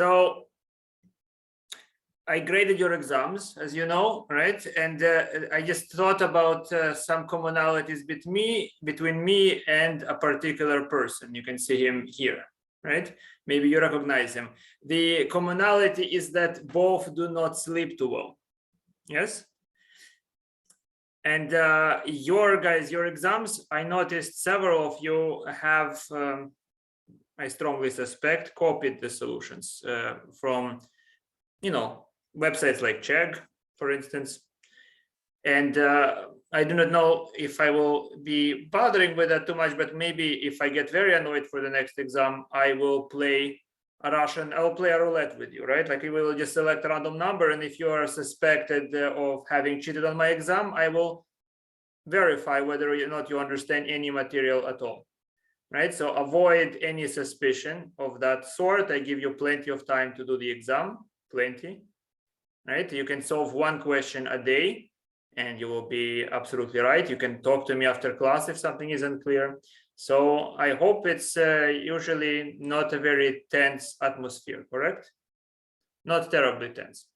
So I graded your exams, as you know, right? And I just thought about some commonalities between me and a particular person. You can see him here, right? Maybe you recognize him. The commonality is that both do not sleep too well. Yes. And your exams, I noticed several of you have, I strongly suspect, copied the solutions from, websites like Chegg, for instance. And I do not know if I will be bothering with that too much, but maybe if I get very annoyed for the next exam, I will play I'll play a roulette with you, right? Like we will just select a random number. And if you are suspected of having cheated on my exam, I will verify whether or not you understand any material at all, right? So avoid any suspicion of that sort. I give you plenty of time to do the exam, plenty, right? You can solve one question a day and you will be absolutely right. You can talk to me after class if something isn't clear. So I hope it's usually not a very tense atmosphere, correct? Not terribly tense.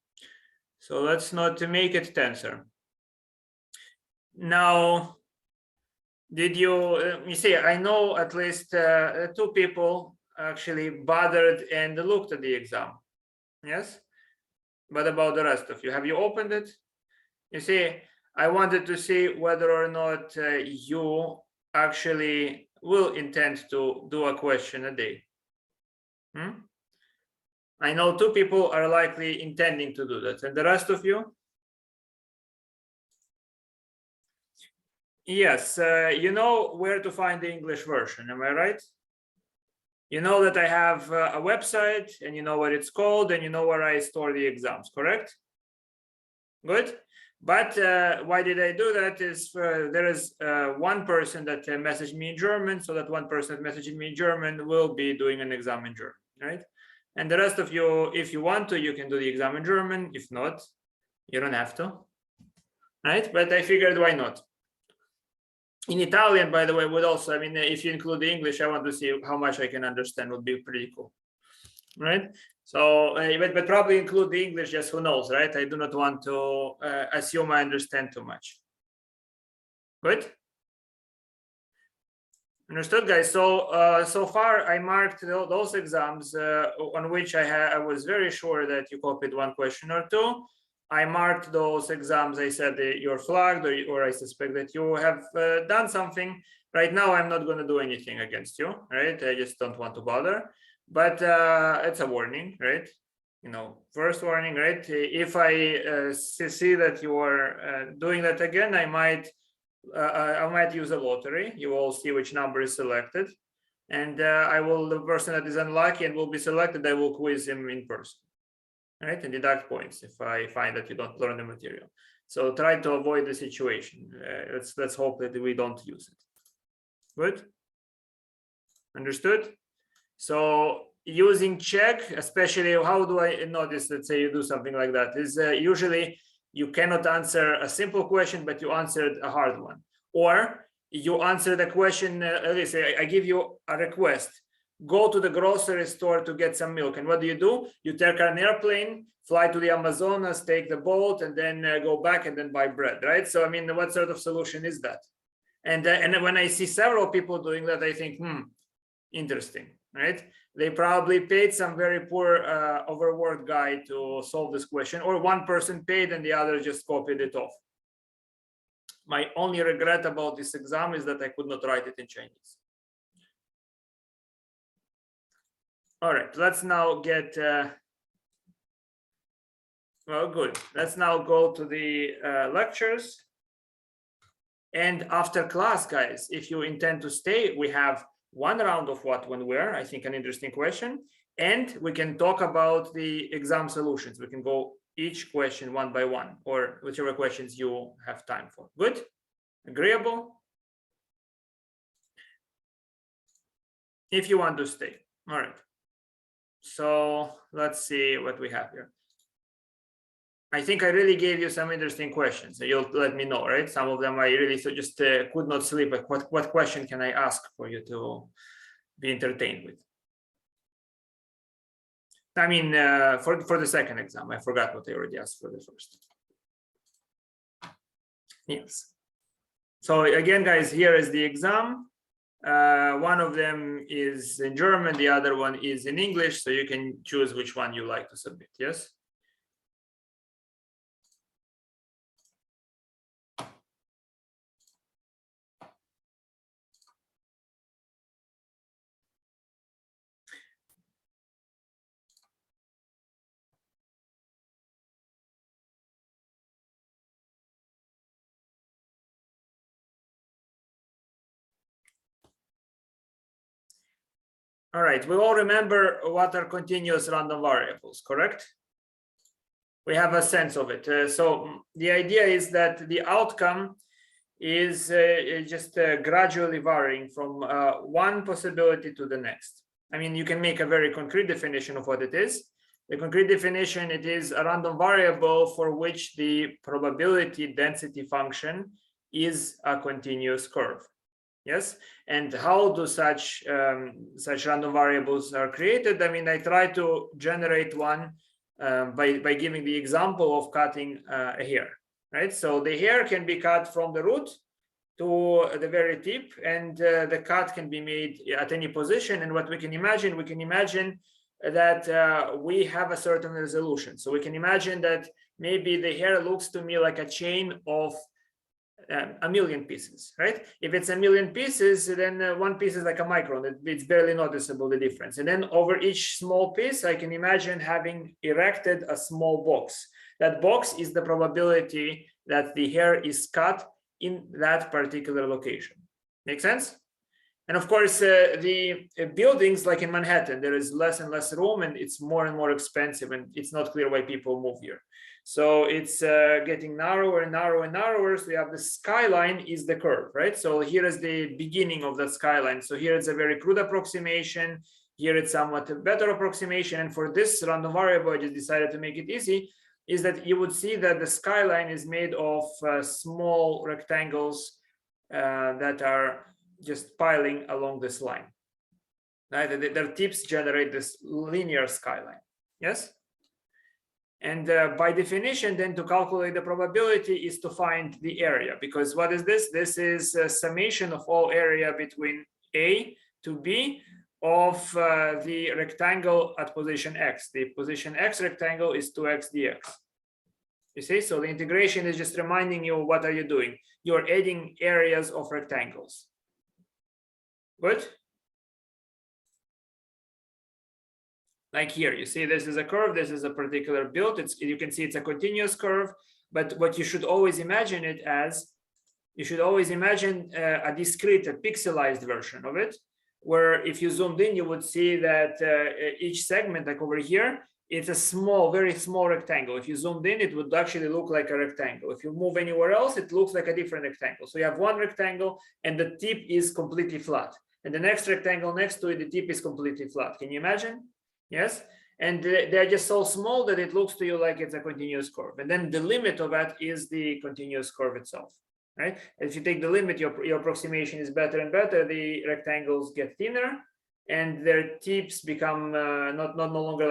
So let's not make it tenser. Now, did you see, I know at least 2 people actually bothered and looked at the exam. Yes? What about the rest of you? Have you opened it? You see, I wanted to see whether or not you actually will intend to do a question a day. I know 2 people are likely intending to do that. And the rest of you? Yes, you know where to find the English version, am I right? You know that I have a website and you know what it's called and you know where I store the exams, correct? Good. But why did I do that is there is one person that messaged me in German, so that one person that messaged me in German will be doing an exam in German, right? And the rest of you, if you want to, you can do the exam in German. If not, you don't have to, right? But I figured, why not? In Italian, by the way, would also, I mean, if you include the English, I want to see how much I can understand, would be pretty cool, right? So, but probably include the English, just who knows, right? I do not want to assume I understand too much. Good? Understood, guys. So, so far I marked those exams on which I was very sure that you copied one question or two. I marked those exams. I said you're flagged, or I suspect that you have done something. Right now, I'm not going to do anything against you, right? I just don't want to bother. But it's a warning, right? You know, first warning, right? If I see that you are doing that again, I might use a lottery. You will see which number is selected, and the person that is unlucky and will be selected, I will quiz him in person, right? And deduct points if I find that you don't learn the material. So try to avoid the situation. Let's hope that we don't use it. Good. Understood? So using Chegg, especially, how do I notice, let's say you do something like that, is usually you cannot answer a simple question, but you answered a hard one. Or you answer the question, let's say I give you a request, go to the grocery store to get some milk. And what do? You take an airplane, fly to the Amazonas, take the boat, and then go back and then buy bread, right? So, I mean, what sort of solution is that? And when I see several people doing that, I think, interesting, right? They probably paid some very poor overworked guy to solve this question, or one person paid and the other just copied it off. My only regret about this exam is that I could not write it in Chinese. All right, let's now get, well, good. Let's now go to the lectures. And after class, guys, if you intend to stay, we have one round of what, when, where, I think an interesting question. And we can talk about the exam solutions. We can go each question one by one, or whichever questions you have time for. Good? Agreeable? If you want to stay. All right. So let's see what we have here. I think I really gave you some interesting questions. So you'll let me know, right? Some of them I really just could not sleep. Like what question can I ask for you to be entertained with? I mean, for the second exam, I forgot what I already asked for the first. Yes. So again, guys, here is the exam. One of them is in German, the other one is in English, so you can choose which one you like to submit. Yes. All right, we all remember what are continuous random variables, correct? We have a sense of it. So the idea is that the outcome is just gradually varying from one possibility to the next. I mean, you can make a very concrete definition of what it is. The concrete definition, it is a random variable for which the probability density function is a continuous curve. Yes, and how do such random variables are created? I mean, I try to generate one by giving the example of cutting a hair, right? So the hair can be cut from the root to the very tip, and the cut can be made at any position. And what we can imagine that we have a certain resolution. So we can imagine that maybe the hair looks to me like a chain of a million pieces, right? If it's a million pieces, then one piece is like a micron. It's barely noticeable, the difference. And then over each small piece, I can imagine having erected a small box. That box is the probability that the hair is cut in that particular location. Make sense? And of course, the buildings like in Manhattan, there is less and less room, and it's more and more expensive, and it's not clear why people move here. So it's getting narrower and narrower and narrower. So you have the skyline is the curve, right? So here is the beginning of the skyline. So here it's a very crude approximation. Here it's somewhat a better approximation. And for this random variable, I just decided to make it easy, is that you would see that the skyline is made of small rectangles that are just piling along this line. Right? Their tips generate this linear skyline. Yes? And by definition, then to calculate the probability is to find the area, because what is this? This is a summation of all area between A to B of the rectangle at position X. The position X rectangle is 2x dx. You see, so the integration is just reminding you what are you doing? You're adding areas of rectangles. Good. Like here, you see, this is a curve. This is a particular build. You can see it's a continuous curve. But what you should always imagine it as, you should always imagine a discrete, a pixelized version of it, where if you zoomed in, you would see that each segment, like over here, it's a small, very small rectangle. If you zoomed in, it would actually look like a rectangle. If you move anywhere else, it looks like a different rectangle. So you have one rectangle and the tip is completely flat. And the next rectangle next to it, the tip is completely flat. Can you imagine? Yes. And they're just so small that it looks to you like it's a continuous curve. And then the limit of that is the continuous curve itself, right? If you take the limit, your approximation is better and better. The rectangles get thinner and their tips become no longer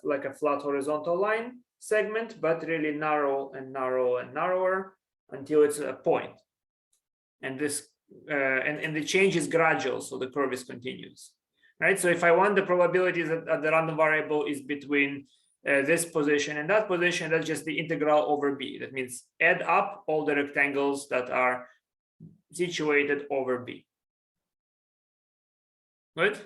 like a flat horizontal line segment, but really narrow and narrow and narrower until it's a point. And this and the change is gradual, so the curve is continuous, right? So if I want the probability that the random variable is between this position and that position, that's just the integral over b. That means add up all the rectangles that are situated over b. Good.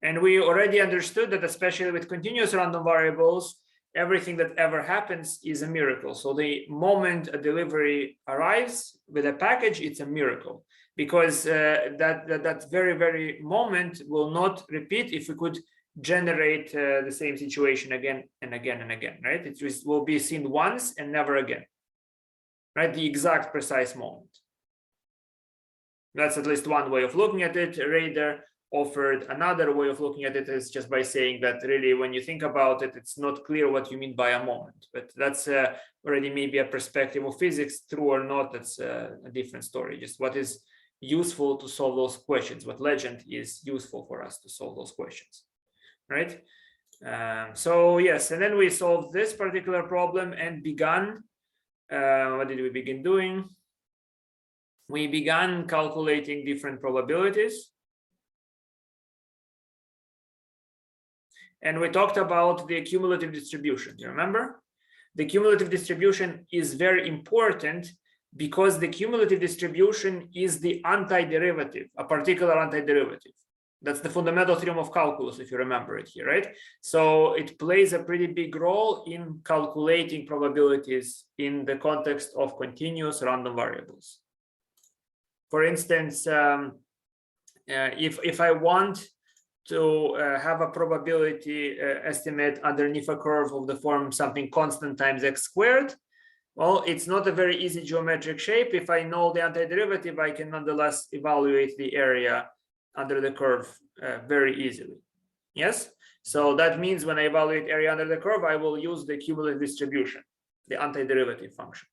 And we already understood that, especially with continuous random variables, everything that ever happens is a miracle. So the moment a delivery arrives with a package, it's a miracle, because that very, very moment will not repeat if we could generate the same situation again and again and again, right? It will be seen once and never again, right? The exact precise moment. That's at least one way of looking at it. Radar offered another way of looking at it, is just by saying that really, when you think about it, it's not clear what you mean by a moment. But that's already maybe a perspective of physics, true or not, that's a different story. Just what is useful to solve those questions, what legend is useful for us to solve those questions, right? So yes, and then we solved this particular problem and began. What did we begin doing? We began calculating different probabilities. And we talked about the cumulative distribution. You remember? The cumulative distribution is very important because the cumulative distribution is the antiderivative, a particular antiderivative. That's the fundamental theorem of calculus, if you remember it here, right? So it plays a pretty big role in calculating probabilities in the context of continuous random variables. For instance, if I want to have a probability estimate underneath a curve of the form something constant times x squared, well, it's not a very easy geometric shape. If I know the antiderivative, I can nonetheless evaluate the area under the curve very easily. Yes, so that means when I evaluate area under the curve, I will use the cumulative distribution, the antiderivative function.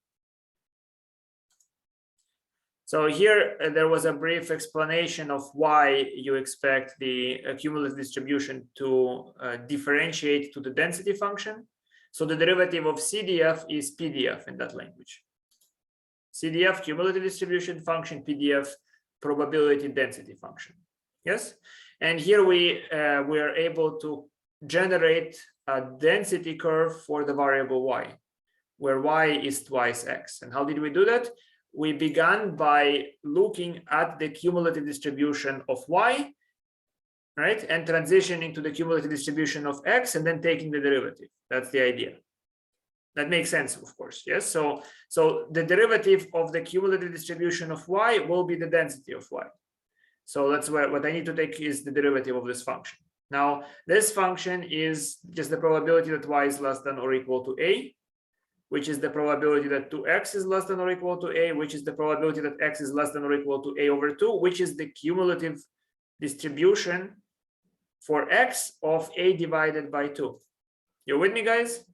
So here there was a brief explanation of why you expect the cumulative distribution to differentiate to the density function. So the derivative of CDF is PDF in that language. CDF, cumulative distribution function, PDF, probability density function. Yes, and here we are able to generate a density curve for the variable y, where y is twice x. And how did we do that? We began by looking at the cumulative distribution of y, right, and transitioning to the cumulative distribution of x, and then taking the derivative. That's the idea. That makes sense, of course. Yes. So the derivative of the cumulative distribution of y will be the density of y. So that's what I need to take is the derivative of this function. Now, this function is just the probability that y is less than or equal to a, which is the probability that 2x is less than or equal to a, which is the probability that x is less than or equal to a over 2, which is the cumulative distribution for x of a divided by 2. You with me, guys?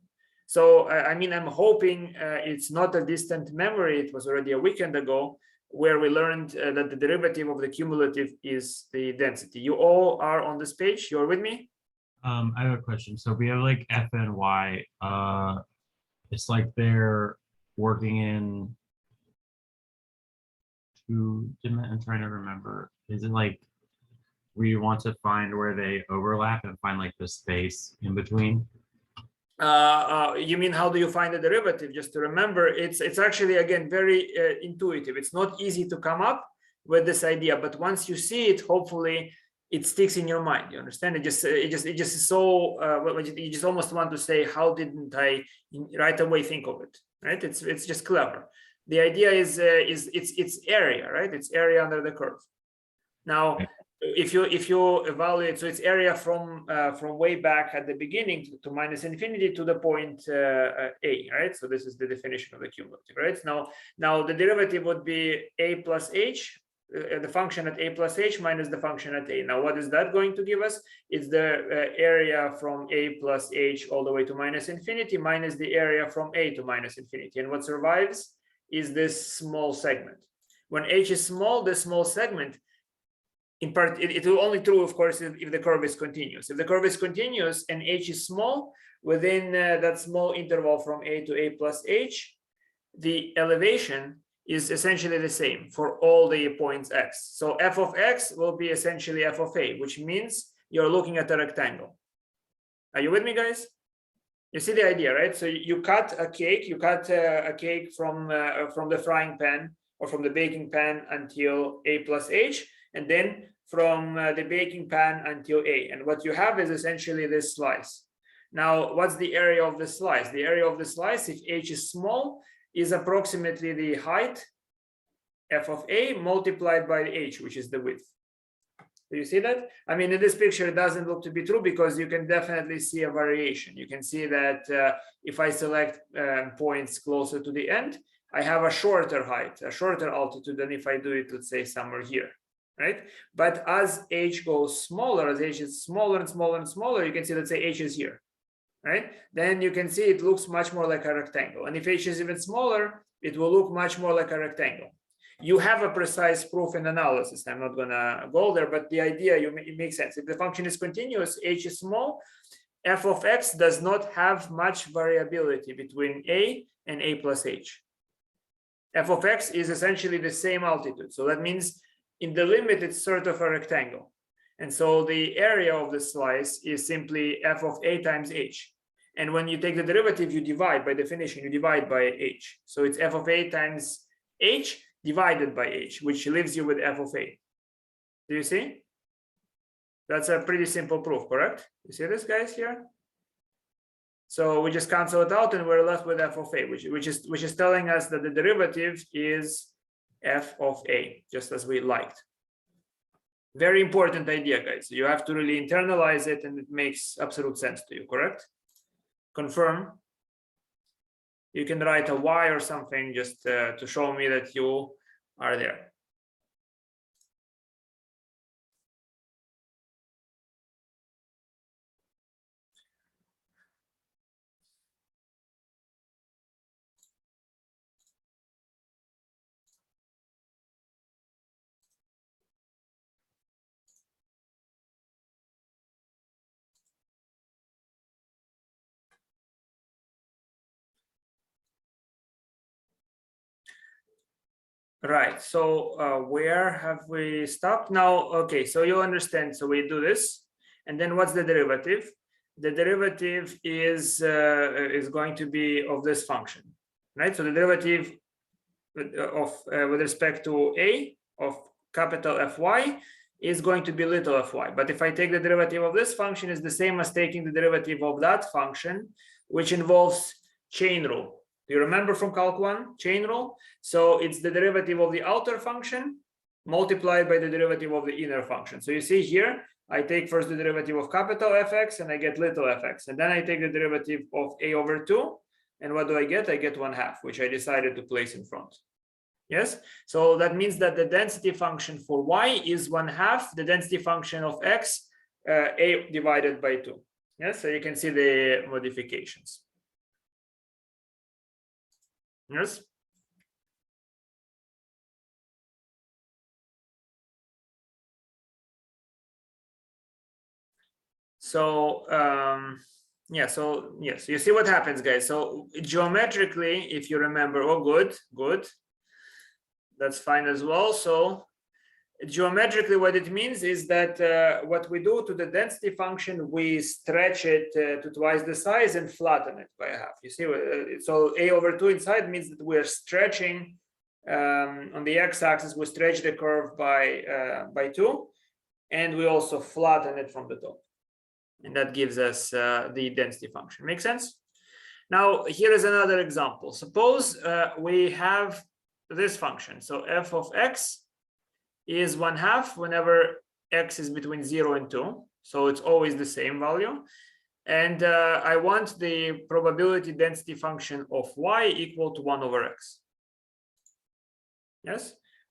So, I mean, I'm hoping it's not a distant memory. It was already a weekend ago where we learned that the derivative of the cumulative is the density. You all are on this page? You're with me? I have a question. So we have like f and y. It's like they're working in two dimensions. I'm trying to remember. Is it like we want to find where they overlap and find like the space in between? You mean how do you find the derivative? Just to remember, it's actually, again, very intuitive. It's not easy to come up with this idea, but once you see it, hopefully it sticks in your mind. You understand? It just is so you just almost want to say, how didn't I right away think of it? Right? It's just clever. The idea is it's area, right? It's area under the curve. Now, if you evaluate, so it's area from way back at the beginning to minus infinity to the point a, right? So this is the definition of the cumulative, right? Now the derivative would be a plus h, the function at a plus h minus the function at a. Now what is that going to give us? It's the area from a plus h all the way to minus infinity minus the area from a to minus infinity. And what survives is this small segment. When h is small, the small segment, in part, it will only true, of course, if the curve is continuous. If the curve is continuous and h is small, within that small interval from a to a plus h, the elevation is essentially the same for all the points x. So f of x will be essentially f of a, which means you're looking at a rectangle. Are you with me, guys? You see the idea, right? So you cut a cake, from the frying pan or from the baking pan until a plus h, and then from the baking pan until a. And what you have is essentially this slice. Now, what's the area of the slice? The area of the slice, if h is small, is approximately the height, f of a, multiplied by h, which is the width. Do you see that? I mean, in this picture, it doesn't look to be true because you can definitely see a variation. You can see that if I select points closer to the end, I have a shorter height, a shorter altitude than if I do it, let's say, somewhere here. Right? But as h goes smaller, as h is smaller and smaller and smaller, you can see, let's say h is here, right? Then you can see it looks much more like a rectangle. And if h is even smaller, it will look much more like a rectangle. You have a precise proof in analysis. I'm not gonna go there, but the idea, it makes sense. If the function is continuous, h is small, f of x does not have much variability between a and a plus h. F of x is essentially the same altitude. So that means in the limit, it's sort of a rectangle. And so the area of the slice is simply f of a times h. And when you take the derivative, you divide, by definition, you divide by h. So it's f of a times h divided by h, which leaves you with f of a. Do you see? That's a pretty simple proof, correct? You see this, guys, here? So we just cancel it out and we're left with f of a, which is telling us that the derivative is f of a, just as we liked. Very important idea, guys. You have to really internalize it and it makes absolute sense to you, correct? Confirm. You can write a y or something just to show me that you are there. Right, so where have we stopped now? Okay, so you understand, so we do this, and then what's the derivative? The derivative is going to be of this function, right? So the derivative of with respect to a of capital Fy is going to be little fy. But if I take the derivative of this function, is the same as taking the derivative of that function, which involves chain rule. Do you remember from Calc 1, chain rule? So it's the derivative of the outer function multiplied by the derivative of the inner function. So you see here, I take first the derivative of capital Fx and I get little fx. And then I take the derivative of a over 2. And what do I get? I get 1/2, which I decided to place in front. Yes, so that means that the density function for y is 1/2 the density function of x, a divided by 2. Yes, so you can see the modifications. Yes. So yeah, so yes, you see what happens, guys. So geometrically, if you remember, oh, good, that's fine as well. So geometrically, what it means is that what we do to the density function, we stretch it to twice the size and flatten it by 1/2. You see, so a over 2 inside means that we're stretching on the x-axis. We stretch the curve by 2, and we also flatten it from the top, and that gives us the density function. Make sense? Now here is another example. Suppose we have this function. So f of x is 1/2 whenever x is between 0 and 2. So it's always the same value. And I want the probability density function of y equal to 1 over x. Yes,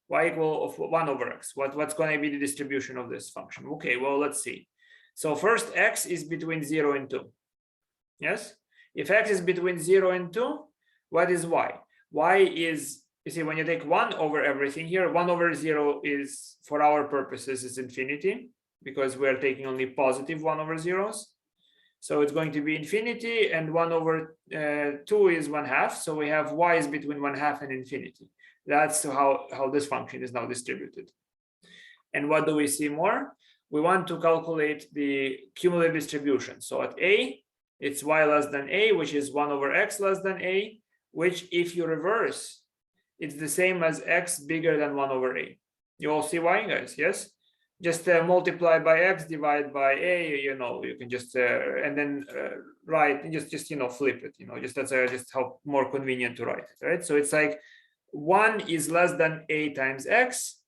y equal of 1 over x. What's going to be the distribution of this function? Okay, well, let's see. So first, x is between 0 and 2. Yes, if x is between 0 and 2, what is y? Y is, you see, when you take 1 over everything here, 1 over 0 is, for our purposes, is infinity, because we're taking only positive 1 over zeros. So it's going to be infinity, and 1 over 2 is 1/2. So we have y is between 1/2 and infinity. That's how this function is now distributed. And what do we see more? We want to calculate the cumulative distribution. So at a, it's y less than a, which is 1 over x less than a, which if you reverse, it's the same as x bigger than 1 over a. You all see why, guys? Yes? Just multiply by x, divide by a, you know, you can just, and then write, just flip it, just that's just how more convenient to write it, right? So it's like 1 is less than a times x,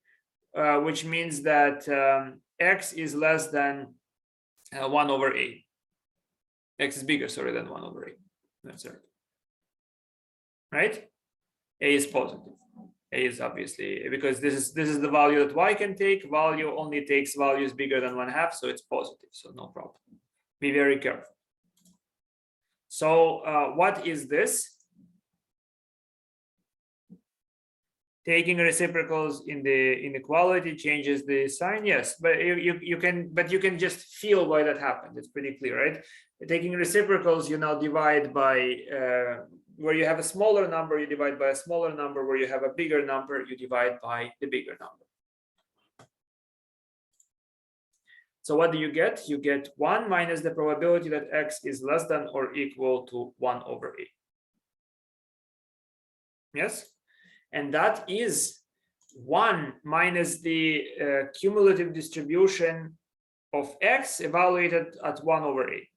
which means that x is less than 1 over a. X is bigger, sorry, than 1 over a. That's it. Right? A is positive. A is obviously, because this is the value that y can take. Value only takes values bigger than 1/2, so it's positive, so no problem. Be very careful. So what is this? Taking reciprocals in the inequality changes the sign. Yes, but you can just feel why that happened. It's pretty clear, right? Taking reciprocals, you now divide by where you have a smaller number, you divide by a smaller number. Where you have a bigger number, you divide by the bigger number. So what do you get? You get 1 minus the probability that x is less than or equal to 1 over a. Yes? And that is 1 minus the cumulative distribution of x evaluated at 1 over a.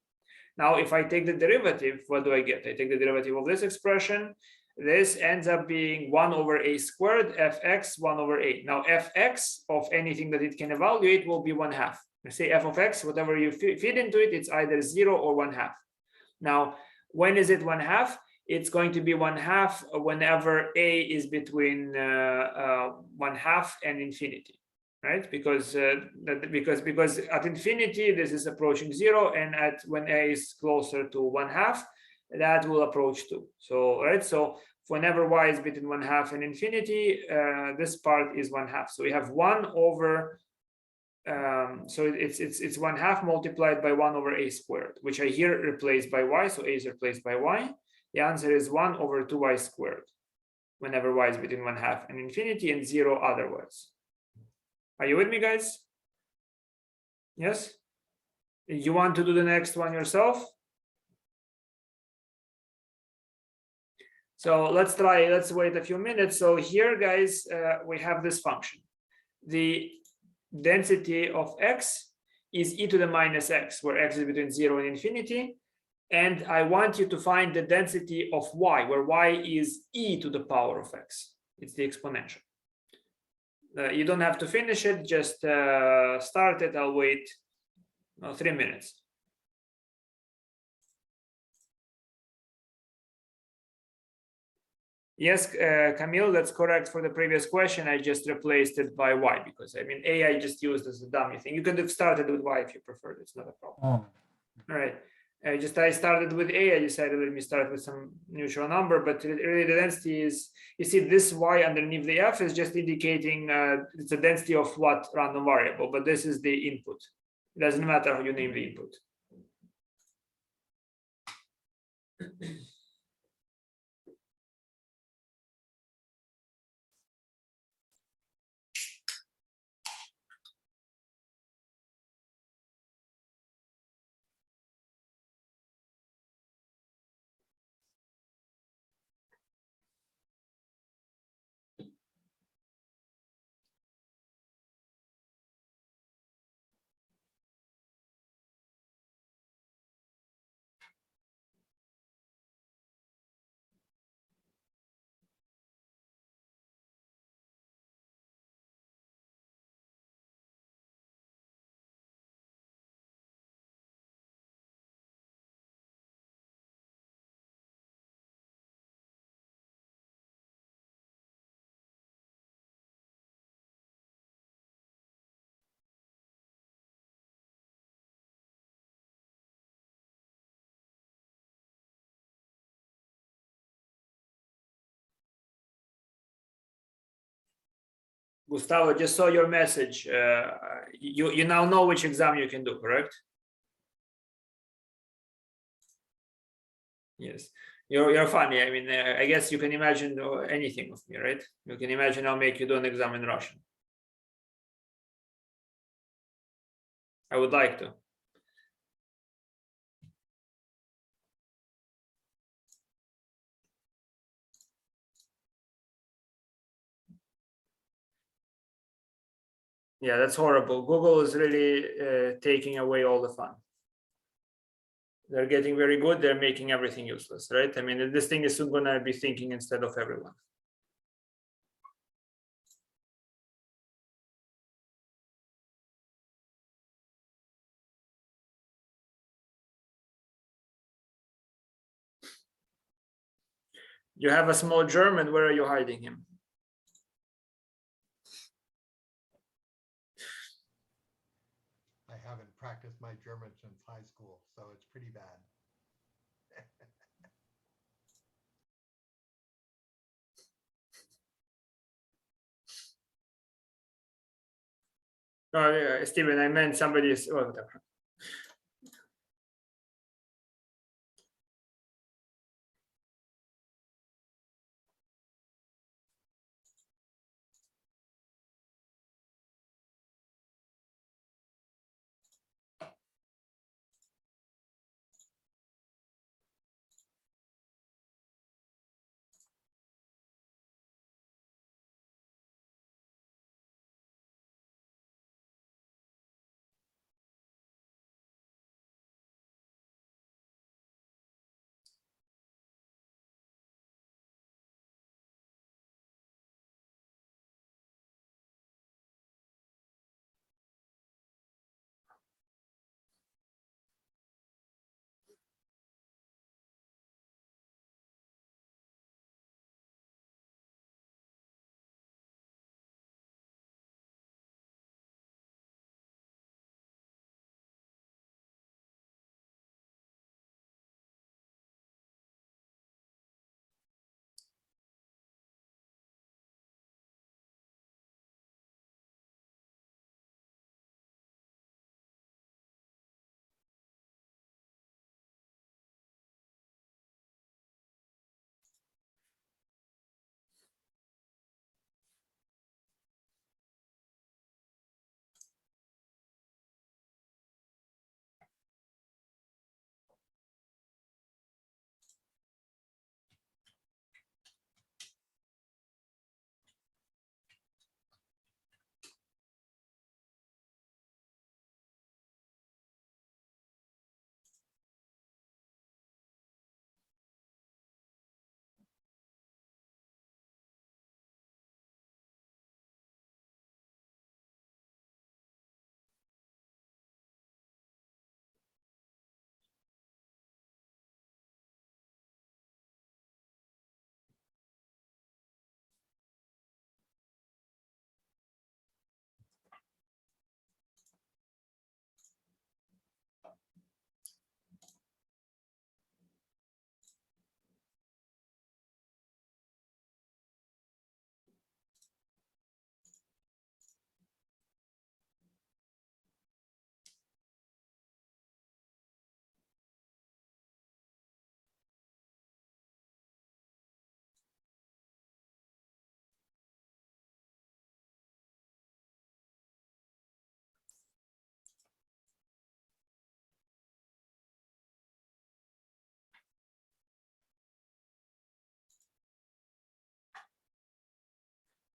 Now, if I take the derivative, what do I get? I take the derivative of this expression. This ends up being 1 over a squared, fx 1 over a. Now, fx of anything that it can evaluate will be 1/2. Say f of x, whatever you feed into it, it's either 0 or 1/2. Now, when is it 1/2? It's going to be 1/2 whenever a is between 1/2 and infinity, right? Because at infinity this is approaching 0, and when a is closer to 1/2, that will approach 2. So right, so whenever y is between 1/2 and infinity, this part is 1/2. So we have 1 over. So it's 1/2 multiplied by 1 over a squared, which I here replace by y. So a is replaced by y. The answer is 1 over 2y squared, whenever y is between 1/2 and infinity, and 0 otherwise. Are you with me, guys? Yes? You want to do the next one yourself? So let's wait a few minutes. So here, guys, we have this function. The density of x is e to the minus x, where x is between 0 and infinity. And I want you to find the density of y, where y is e to the power of x. It's the exponential. You don't have to finish it, just start it. I'll wait 3 minutes. Yes, Camille, that's correct for the previous question. I just replaced it by y because I mean a I just used as a dummy thing. You could have started with y if you preferred. It's not a problem. All right. I started with a. I decided let me start with some neutral number, but really the density is, you see this y underneath the f is just indicating it's the density of what random variable, but this is the input. It doesn't matter how you name the input. Gustavo, just saw your message. You now know which exam you can do, correct? Yes, you're funny. I mean, I guess you can imagine anything of me, right? You can imagine I'll make you do an exam in Russian. I would like to. Yeah, that's horrible. Google is really taking away all the fun. They're getting very good. They're making everything useless, right? I mean, this thing is soon going to be thinking instead of everyone. You have a small German. Where are you hiding him? I haven't practiced my German since high school, so it's pretty bad. No, Steven, I meant somebody's. Oh, whatever.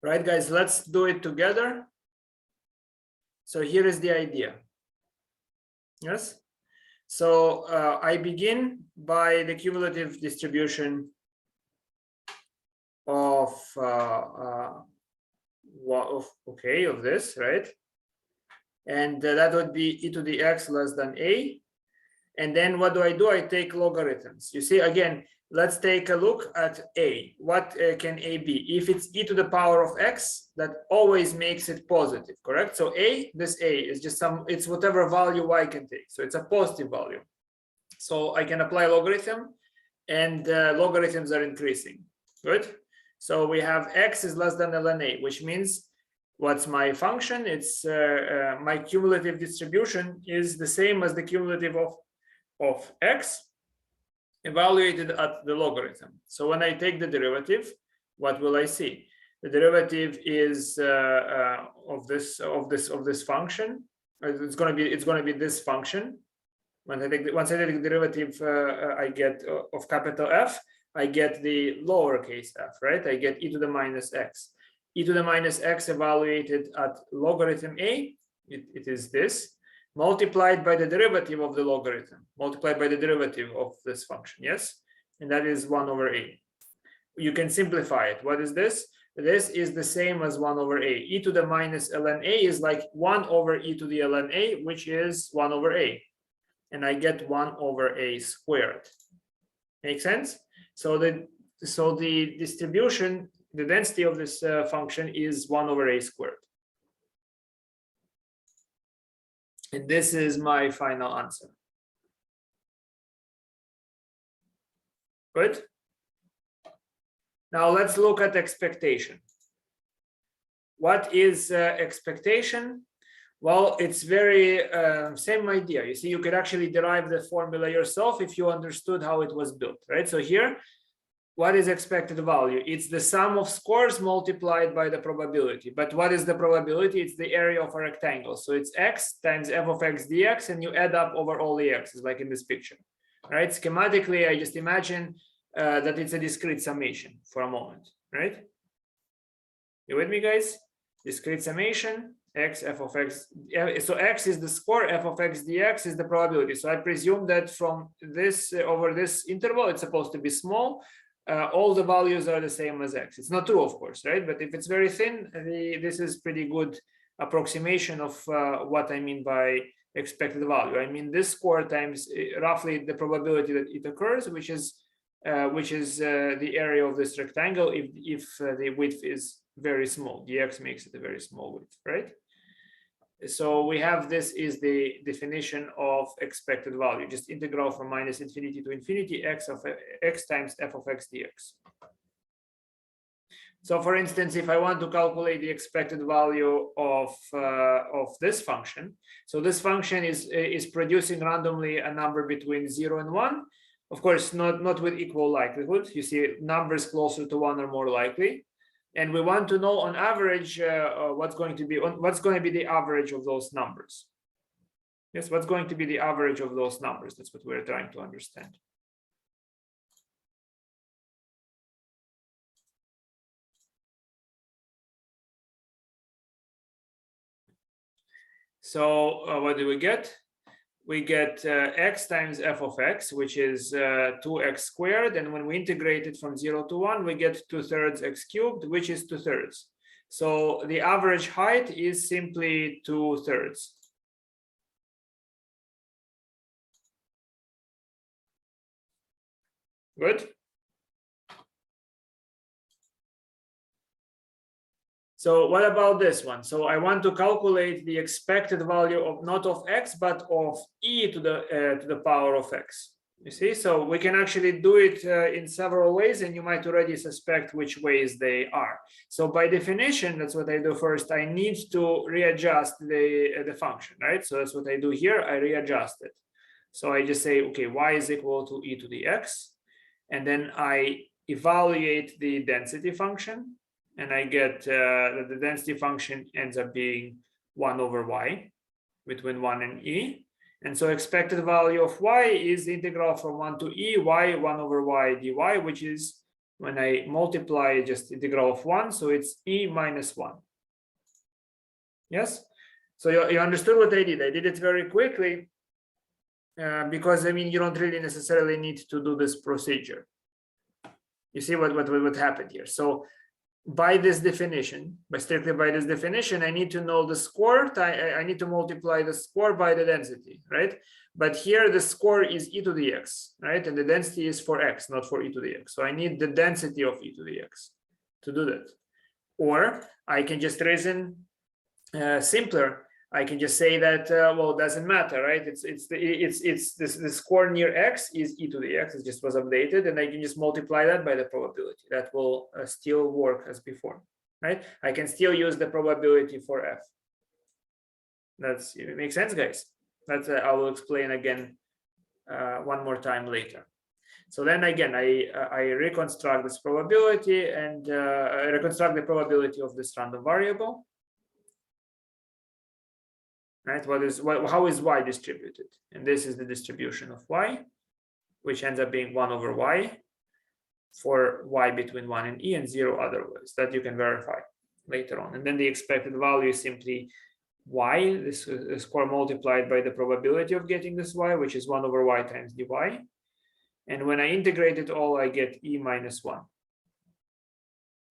Right, guys, let's do it together. So here is the idea. Yes. So I begin by the cumulative distribution of this, right? And that would be e to the x less than a. And then what do? I take logarithms. You see, again, let's take a look at a. What can a be? If it's e to the power of x, that always makes it positive, correct? So this a is just it's whatever value y can take. So it's a positive value. So I can apply logarithm, and logarithms are increasing. Good. So we have x is less than ln a, which means what's my function? It's my cumulative distribution is the same as the cumulative of x evaluated at the logarithm. So when I take the derivative, what will I see? The derivative is of this function. It's going to be this function. Once I take the derivative, I get of capital F, I get the lowercase f, right? I get e to the minus x. E to the minus x evaluated at logarithm a, it is this, multiplied by the derivative of the logarithm, multiplied by the derivative of this function, yes? And that is 1 over a. You can simplify it. What is this? This is the same as 1 over a. E to the minus ln a is like 1 over e to the ln a, which is 1 over a. And I get 1 over a squared. Make sense? So the distribution, the density of this function is 1 over a squared. And this is my final answer. Good. Now let's look at expectation. What is expectation? Well, it's very same idea. You see, you could actually derive the formula yourself if you understood how it was built, right? So here, what is expected value? It's the sum of scores multiplied by the probability. But what is the probability? It's the area of a rectangle. So it's x times f of x dx, and you add up over all the x's, like in this picture, right? Schematically, I just imagine that it's a discrete summation for a moment, right? You with me, guys? Discrete summation, x, f of x. So x is the score, f of x dx is the probability. So I presume that from this over this interval, it's supposed to be small. All the values are the same as x. It's not true, of course, right? But if it's very thin, this is pretty good approximation of what I mean by expected value. I mean this score times roughly the probability that it occurs, which is the area of this rectangle if the width is very small. Dx makes it a very small width, right? So we have, this is the definition of expected value, just integral from minus infinity to infinity x of x times f of x dx. So for instance, if I want to calculate the expected value of this function, so this function is producing randomly a number between 0 and 1. Of course, not with equal likelihood. You see numbers closer to 1 are more likely. And we want to know on average what's going to be the average of those numbers. Yes, what's going to be the average of those numbers? That's what we're trying to understand. So what do we get? We get x times f of x, which is 2x squared. And when we integrate it from 0 to 1, we get 2/3 x cubed, which is 2/3. So the average height is simply 2/3. Good. So what about this one? So I want to calculate the expected value of not of x, but of e to the power of x. You see, so we can actually do it in several ways, and you might already suspect which ways they are. So by definition, that's what I do first. I need to readjust the function, right? So that's what I do here. I readjust it. So I just say, okay, y is equal to e to the x, and then I evaluate the density function. And I get that the density function ends up being 1 over y between 1 and e. And so expected value of y is the integral from 1 to e, y 1 over y dy, which is when I multiply just integral of 1. So it's e minus 1. Yes. So you understood what I did. I did it very quickly because, I mean, you don't really necessarily need to do this procedure. You see what happened here. So by this definition, strictly by this definition, I need to know the score. I need to multiply the score by the density, right? But here the score is e to the x, right? And the density is for x, not for e to the x. So I need the density of e to the x to do that. Or I can just reason simpler. I can just say that well, it doesn't matter, right? The score near x is e to the x. It just was updated, and I can just multiply that by the probability. That will still work as before, right? I can still use the probability for f. It makes sense, guys. That's I will explain again one more time later. So then again, I reconstruct this probability and reconstruct the probability of this random variable. Right? How is y distributed? And this is the distribution of y, which ends up being 1 over y for y between 1 and e, and 0 otherwise. That you can verify later on. And then the expected value is simply y, this score multiplied by the probability of getting this y, which is 1 over y times dy. And when I integrate it all, I get e minus 1.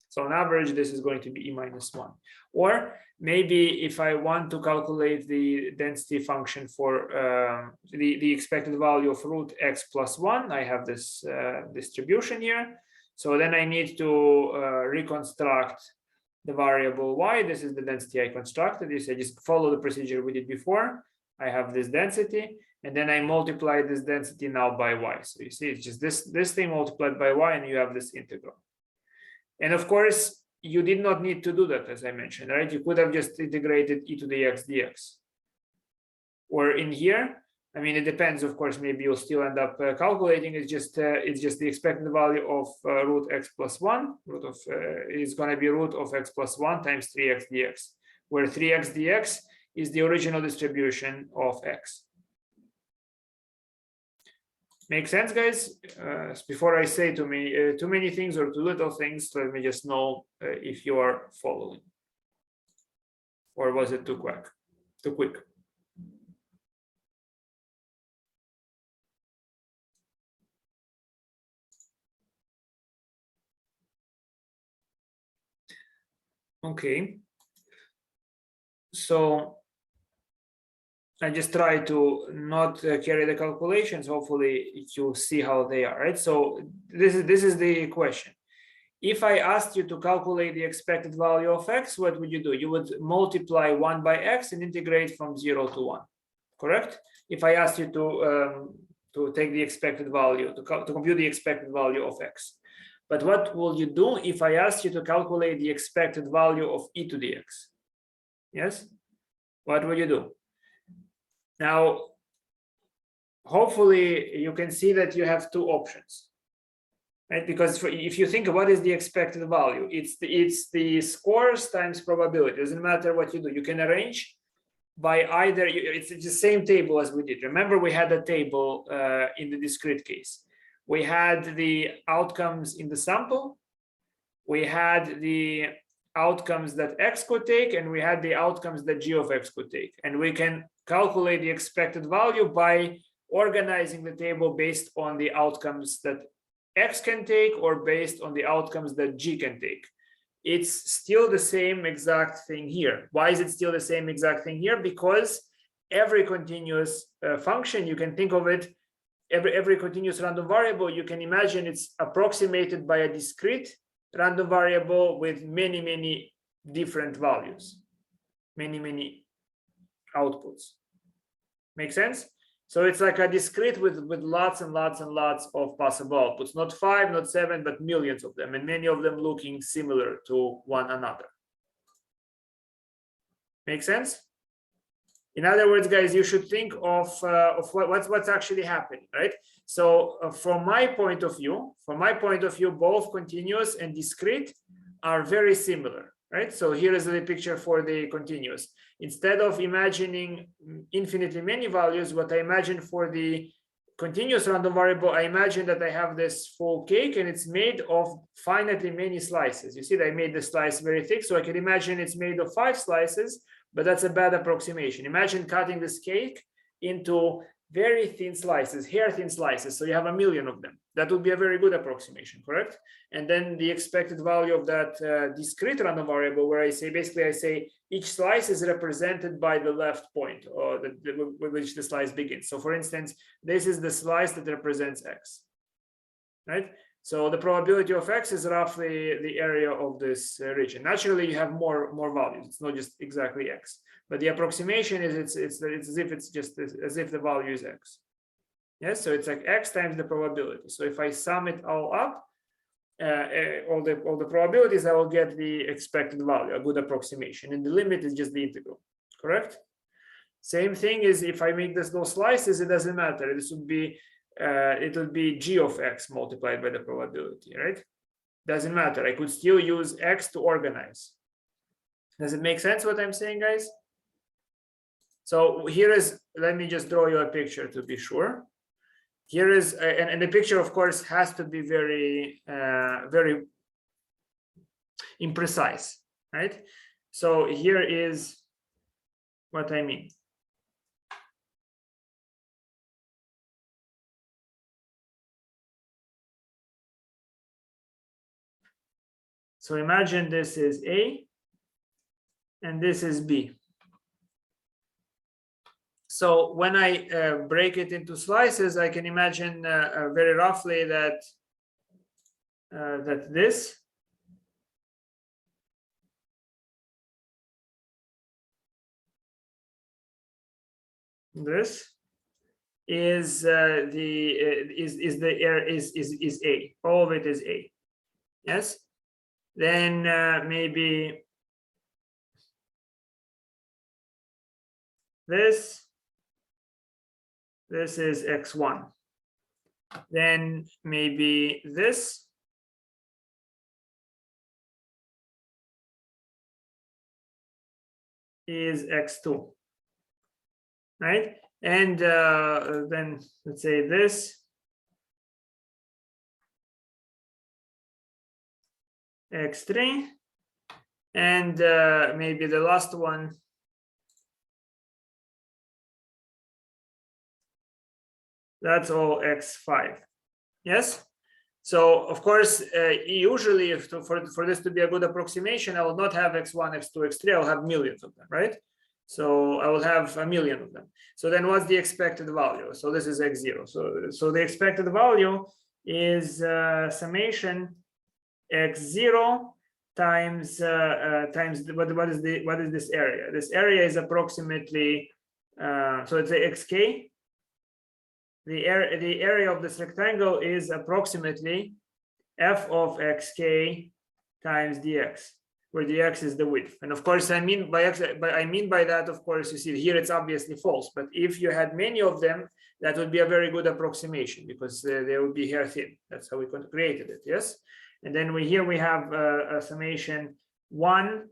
So on average, this is going to be e minus 1. Or maybe if I want to calculate the density function for the expected value of root x plus 1, I have this distribution here. So then I need to reconstruct the variable y. This is the density I constructed. I just follow the procedure we did before. I have this density, and then I multiply this density now by y. So you see, it's just this thing multiplied by y, and you have this integral. And of course, you did not need to do that, as I mentioned, right? You could have just integrated e to the x dx. or in here. I mean, it depends, of course, maybe you'll still end up calculating. It's just the expected value of root x plus 1. Root of is going to be root of x plus 1 times 3x dx, where 3x dx is the original distribution of x. Make sense, guys? Before I say too many things or too little things, let me just know if you are following. Or was it too quick? Too quick. Okay. So I just try to not carry the calculations. Hopefully you'll see how they are, right? So this is the question. If I asked you to calculate the expected value of x, what would you do? You would multiply 1 by x and integrate from 0 to 1, correct? If I asked you to take the expected value, to compute the expected value of x. But what will you do if I asked you to calculate the expected value of e to the x? Yes? What will you do? Now, hopefully you can see that you have two options, right? Because if you think what is the expected value, it's the scores times probability. It doesn't matter what you do. You can arrange by either, it's the same table as we did. Remember, we had a table in the discrete case. We had the outcomes in the sample. We had the outcomes that x could take, and we had the outcomes that g of x could take. And we can calculate the expected value by organizing the table based on the outcomes that x can take or based on the outcomes that g can take. It's still the same exact thing here. Why is it still the same exact thing here? Because every continuous function, you can think of it, every continuous random variable, you can imagine it's approximated by a discrete random variable with many different values, many outputs. Make sense? So it's like a discrete with lots and lots of possible outputs, not 5, not 7, but millions of them, and many of them looking similar to one another. Make sense? In other words, guys, you should think of what's actually happening, right? So from my point of view, both continuous and discrete are very similar, right? So here is the picture for the continuous. Instead of imagining infinitely many values, what I imagine for the continuous random variable, I imagine that I have this full cake and it's made of finitely many slices. You see that I made the slice very thick, so I can imagine it's made of 5 slices, but that's a bad approximation. Imagine cutting this cake into very thin slices, hair thin slices, so you have 1,000,000 of them. That would be a very good approximation, correct? And then the expected value of that discrete random variable, where I say each slice is represented by the left point, or with which the slice begins. So for instance, this is the slice that represents x, right? So the probability of x is roughly the area of this region. Naturally, you have more values. It's not just exactly x, but the approximation is it's as if the value is x. Yes, so it's like x times the probability. So if I sum it all up, all the probabilities, I will get the expected value, a good approximation, and the limit is just the integral. Correct? Same thing is if I make those slices, it doesn't matter. This would be it will be g of x multiplied by the probability, right? Doesn't matter. I could still use x to organize. Does it make sense what I'm saying, guys? So here is, let me just draw you a picture to be sure. Here is, and the picture, of course, has to be very imprecise, right? So here is what I mean. So imagine this is A and this is B. So when I break it into slices, I can imagine very roughly that this is A. All of it is A. Yes. Then maybe this This is x1. Then maybe this is x2, right? And then let's say this x3, and maybe the last one that's all x5. Yes. So of course, usually for this to be a good approximation, I will not have x1, x2, x3. I'll have millions of them, right? So I will have a million of them. So then what's the expected value? So this is x0. So the expected value is summation x0 times what is this area? This area is approximately so it's a xk. The area of this rectangle is approximately f of xk times dx, where dx is the width. And of course, I mean by that, of course, you see here it's obviously false. But if you had many of them, that would be a very good approximation because they would be hair thin. That's how we created it. Yes. And then here we have a summation 1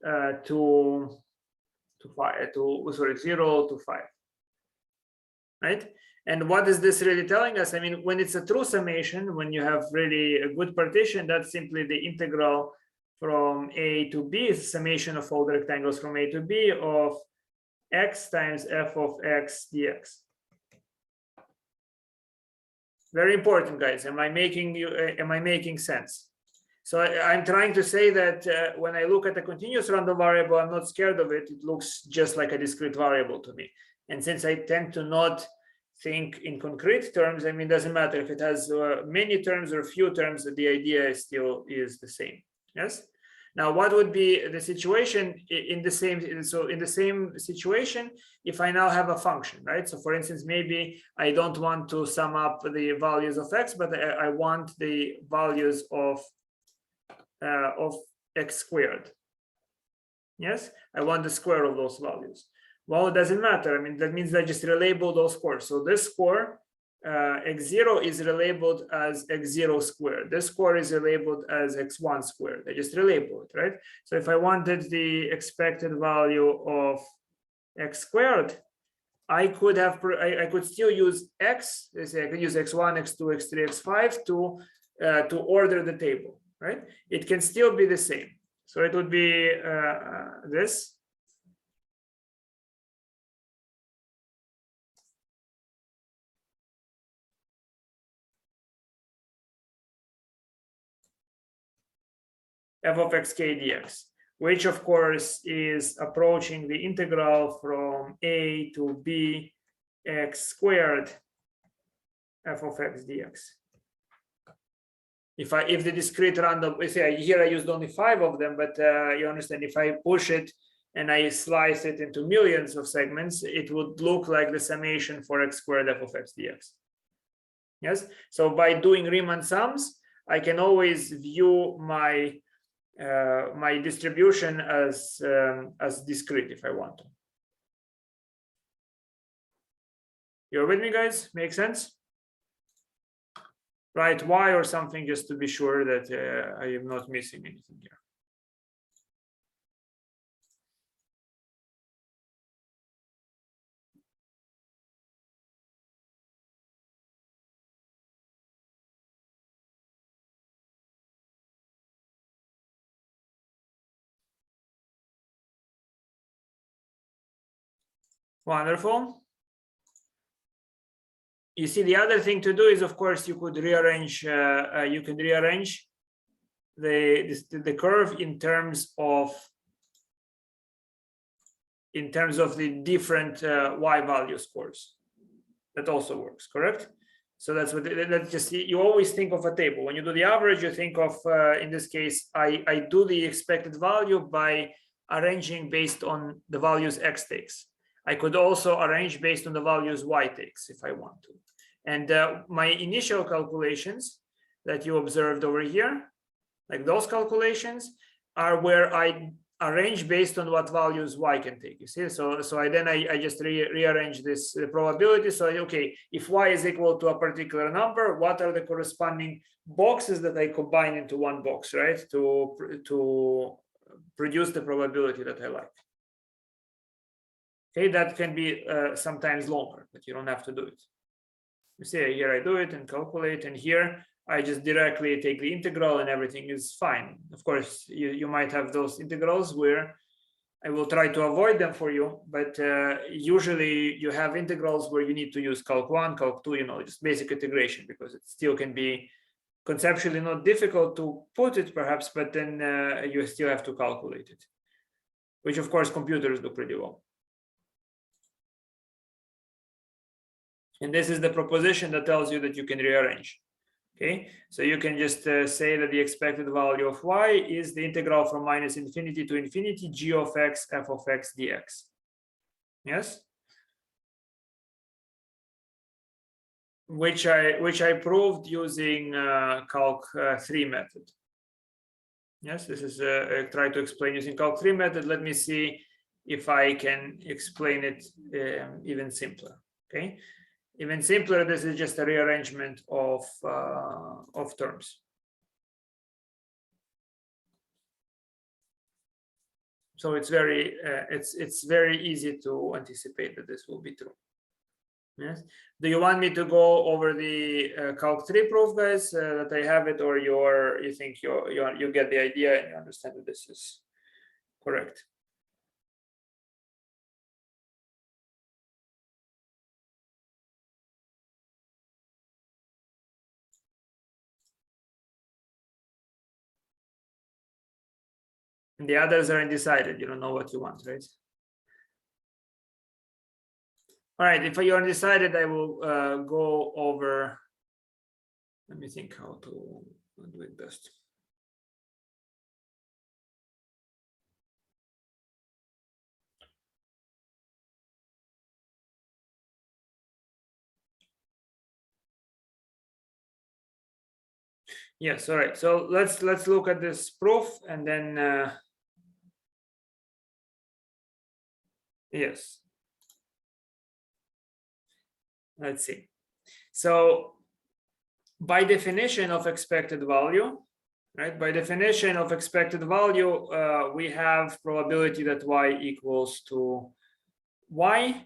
to 5 to 0 to 5, right? And what is this really telling us? I mean, when it's a true summation, when you have really a good partition, that's simply the integral from a to b, is a summation of all the rectangles from a to b of x times f of x dx. Very important, guys. Am I making sense? So I'm trying to say that when I look at a continuous random variable, I'm not scared of it. It looks just like a discrete variable to me. And since I tend to not think in concrete terms, I mean, it doesn't matter if it has many terms or few terms, the idea still is the same. Yes. Now, what would be the situation in the same? So in the same situation, if I now have a function, right? So for instance, maybe I don't want to sum up the values of x, but I want the values of x squared. Yes, I want the square of those values. Well, it doesn't matter. I mean, that means I just relabel those scores. So this score, x0 is relabeled as x0 squared. This score is relabeled as x1 squared. I just relabel it, right? So if I wanted the expected value of x squared, I could still use x. Let's say I could use x1, x2, x3, x5 to order the table, right? It can still be the same. So it would be this. F of xk dx, which of course is approaching the integral from a to b x squared f of x dx. If the discrete random, here I used only 5 of them, but you understand, if I push it and I slice it into millions of segments, it would look like the summation for x squared f of x dx. Yes, so by doing Riemann sums, I can always view my my distribution as discrete if I want to. You're with me, guys? Make sense? Write y or something just to be sure that I am not missing anything here. Wonderful. You see, the other thing to do is, of course, you could rearrange. You can rearrange the curve in terms of the different y value scores. That also works, correct? So that's what. Let's just see. You always think of a table. When you do the average, you think of, in this case, I do the expected value by arranging based on the values x takes. I could also arrange based on the values y takes if I want to. And my initial calculations that you observed over here, like those calculations, are where I arrange based on what values y can take. You see, so I just rearrange this probability. So okay, if y is equal to a particular number, what are the corresponding boxes that I combine into one box, right, to produce the probability that I like. Okay, that can be sometimes longer, but you don't have to do it. You see, here I do it and calculate, and here I just directly take the integral and everything is fine. Of course, you might have those integrals where I will try to avoid them for you, but usually you have integrals where you need to use calc 1, calc 2, just basic integration, because it still can be conceptually not difficult to put it perhaps, but then you still have to calculate it, which of course computers do pretty well. And this is the proposition that tells you that you can rearrange. Okay, so you can just say that the expected value of y is the integral from -infinity to infinity g of x f of x dx. Yes, which I proved using calc 3 method. Yes, this is I try to explain using calc 3 method. Let me see if I can explain it even simpler. Okay. Even simpler, this is just a rearrangement of terms. So it's very easy to anticipate that this will be true. Yes. Do you want me to go over the calc 3 proof, guys, that I have it, or you think you get the idea and you understand that this is correct? And the others are undecided. You don't know what you want, right? All right, if you're undecided, I will go over. Let me think how to do it best. Yes, all right. So let's look at this proof and then yes. Let's see. So by definition of expected value, right? By definition of expected value, we have probability that y equals to y.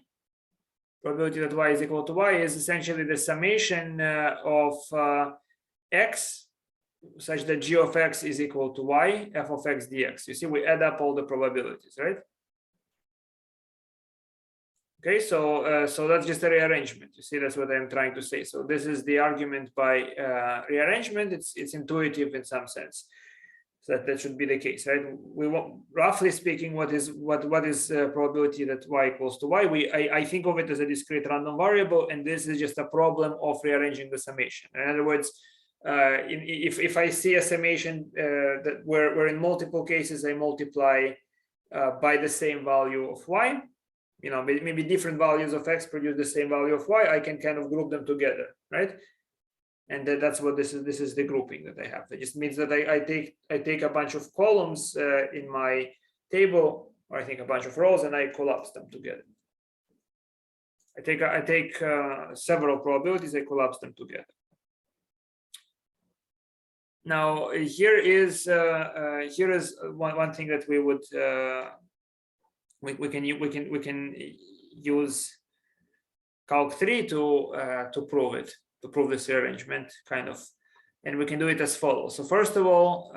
Probability that y is equal to y is essentially the summation of x such that g of x is equal to y, f of x dx. You see, we add up all the probabilities, right? Okay, so that's just a rearrangement. You see, that's what I'm trying to say. So this is the argument by rearrangement. It's intuitive in some sense. So that should be the case, right? We want, roughly speaking, what is probability that y equals to y? I think of it as a discrete random variable, and this is just a problem of rearranging the summation. In other words, if I see a summation that where in multiple cases I multiply by the same value of y, maybe different values of x produce the same value of y, I can kind of group them together, right? And that's what this is. This is the grouping that I have. It just means that I take a bunch of columns in my table, or I take a bunch of rows and I collapse them together. I take several probabilities, I collapse them together. Now here is one thing that we would we can use calc 3 to prove it, to prove this arrangement kind of, and we can do it as follows. So first of all,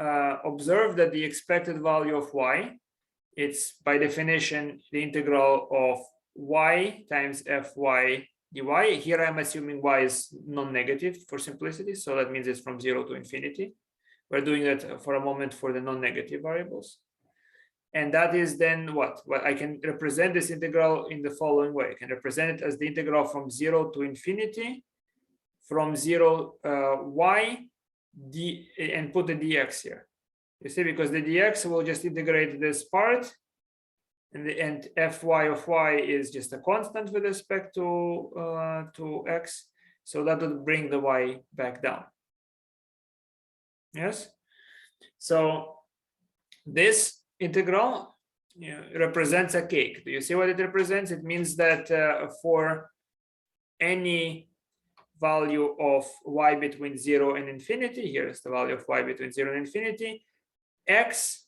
observe that the expected value of y, it's by definition the integral of y times fy dy. Here I'm assuming y is non-negative for simplicity, so that means it's from 0 to infinity. We're doing that for a moment for the non-negative variables. And that is then what? Well, I can represent this integral in the following way. I can represent it as the integral from 0 to infinity, from 0 y d, and put the dx here. You see, because the dx will just integrate this part, and fy of y is just a constant with respect to x, so that would bring the y back down. Yes. So this integral represents a cake. Do you see what it represents? It means that for any value of y between 0 and infinity, here is the value of y between 0 and infinity, x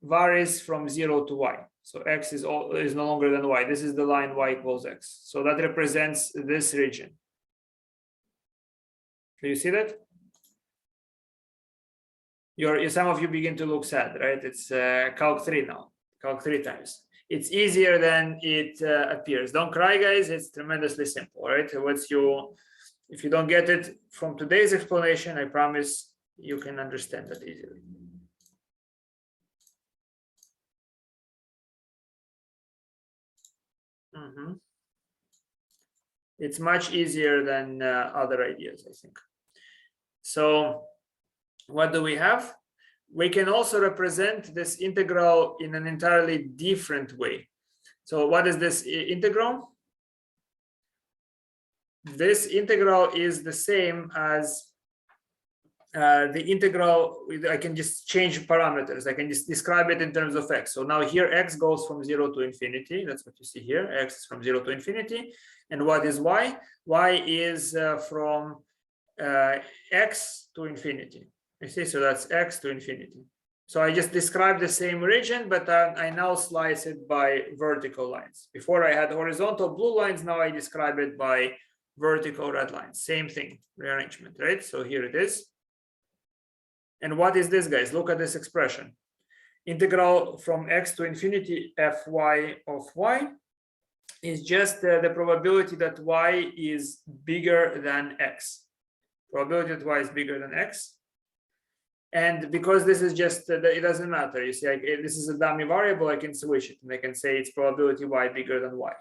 varies from 0 to y. So x is no longer than y. This is the line y equals x. So that represents this region. Do you see that? Some of you begin to look sad, right? It's calc 3 now, calc 3 times. It's easier than it appears. Don't cry, guys. It's tremendously simple, right? If you don't get it from today's explanation, I promise you can understand that easily. It's much easier than other ideas, I think. So what do we have? We can also represent this integral in an entirely different way. So what is this integral? This integral is the same as the integral. I can just change parameters. I can just describe it in terms of x. So now here x goes from 0 to infinity. That's what you see here. X is from 0 to infinity. And what is y? Y is from x to infinity. You see, so that's x to infinity. So I just described the same region, but I now slice it by vertical lines. Before I had horizontal blue lines, now I describe it by vertical red lines. Same thing, rearrangement, right? So here it is. And what is this, guys? Look at this expression. Integral from x to infinity fy of y is just the probability that y is bigger than x. Probability that y is bigger than x. And because this is just, it doesn't matter. You see, this is a dummy variable, I can switch it and I can say it's probability y bigger than y.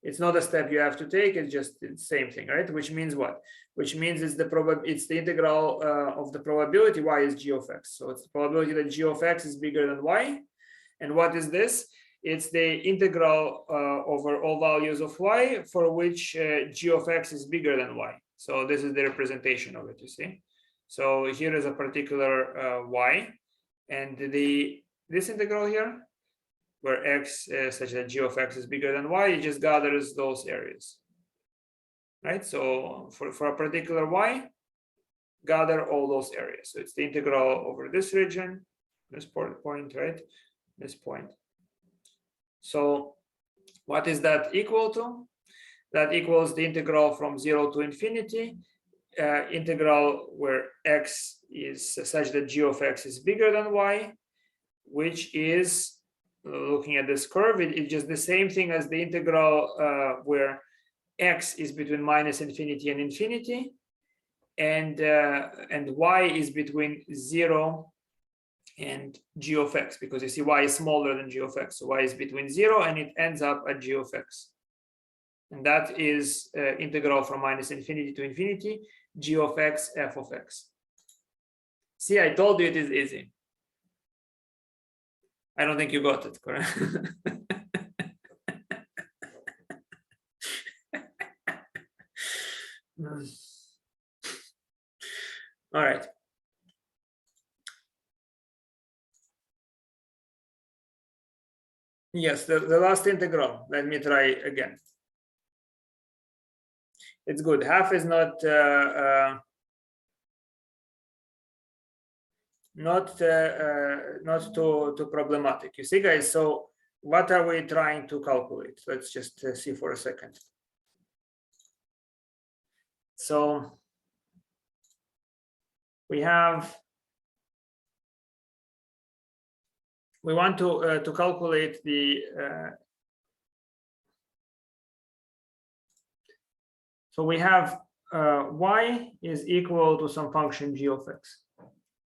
It's not a step you have to take, it's just the same thing, right? Which means what? Which means it's the integral of the probability y is g of x. So it's the probability that g of x is bigger than y. And what is this? It's the integral over all values of y for which g of x is bigger than y. So this is the representation of it, you see. So here is a particular y, and this integral here, where x such that g of x is bigger than y, it just gathers those areas, right? So for a particular y, gather all those areas. So it's the integral over this region, this point, right? This point. So what is that equal to? That equals the integral from 0 to infinity, integral where x is such that g of x is bigger than y, which is, looking at this curve, it's just the same thing as the integral where x is between minus infinity and infinity, and y is between 0 and g of x, because you see y is smaller than g of x. So y is between 0 and it ends up at g of x. And that is integral from minus infinity to infinity, g of x, f of x. See, I told you it is easy. I don't think you got it, correct? All right. Yes, the last integral. Let me try again. It's good. Half is not too problematic. You see, guys. So what are we trying to calculate? Let's just see for a second. So we want to calculate the so we have y is equal to some function g of x,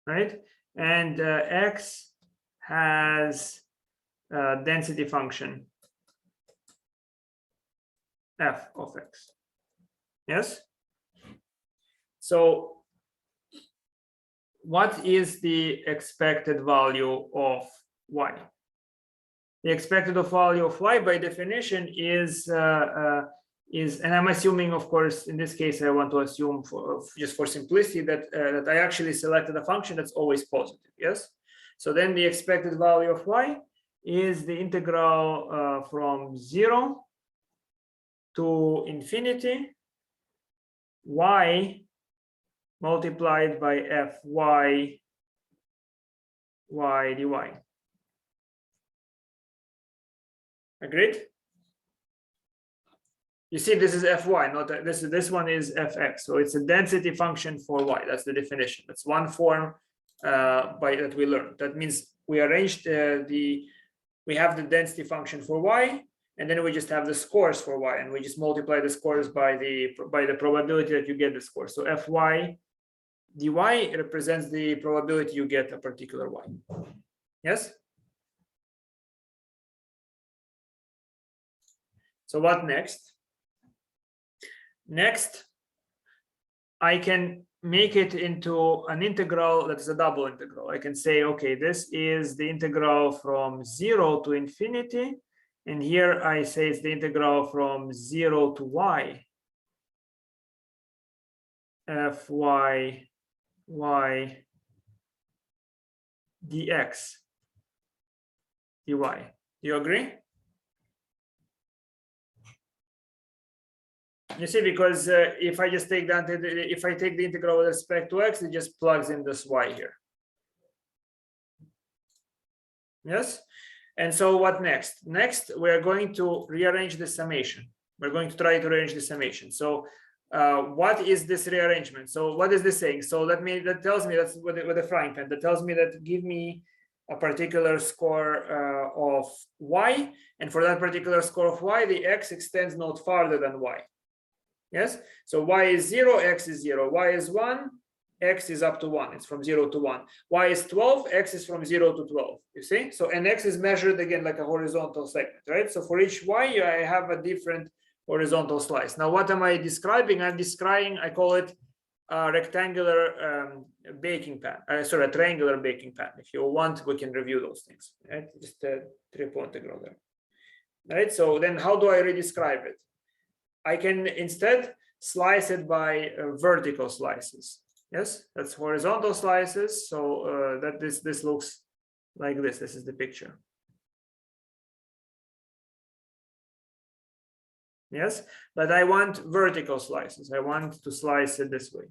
right? And x has a density function f of x. Yes. So what is the expected value of y? The expected value of y by definition is, and I'm assuming, of course, in this case, I want to assume just for simplicity that that I actually selected a function that's always positive. Yes. So then the expected value of y is the integral from 0 to infinity y multiplied by fy y dy. Agreed? You see, this is fy, not this one is fx. So it's a density function for y. That's the definition. That's one form that we learned. That means we arranged we have the density function for y, and then we just have the scores for y, and we just multiply the scores by the probability that you get the score. So fy dy represents the probability you get a particular y. Yes? So what next? Next, I can make it into an integral that is a double integral. I can say, okay, this is the integral from 0 to infinity. And here I say it's the integral from 0 to y. Fy y dx dy. Do you agree? You see, because if I just take that, if I take the integral with respect to x, it just plugs in this y here. Yes. And so what next? Next, we're going to rearrange the summation. We're going to try to rearrange the summation. So what is this rearrangement? So what is this saying? So that tells me, that's with a frying pan, that tells me that give me a particular score of y. And for that particular score of y, the x extends not farther than y. Yes, so y is 0, x is 0, y is 1, x is up to 1, it's from 0 to 1, y is 12, x is from 0 to 12, you see? So and x is measured again like a horizontal segment, right? So for each y, I have a different horizontal slice. Now what am I describing? I'm describing, I call it a rectangular baking pan, sorry, a triangular baking pan. If you want, we can review those things, right? Just a triple integral there, right? So then how do I redescribe it? I can instead slice it by vertical slices. Yes, that's horizontal slices. So that this looks like this. This is the picture. Yes, but I want vertical slices. I want to slice it this way.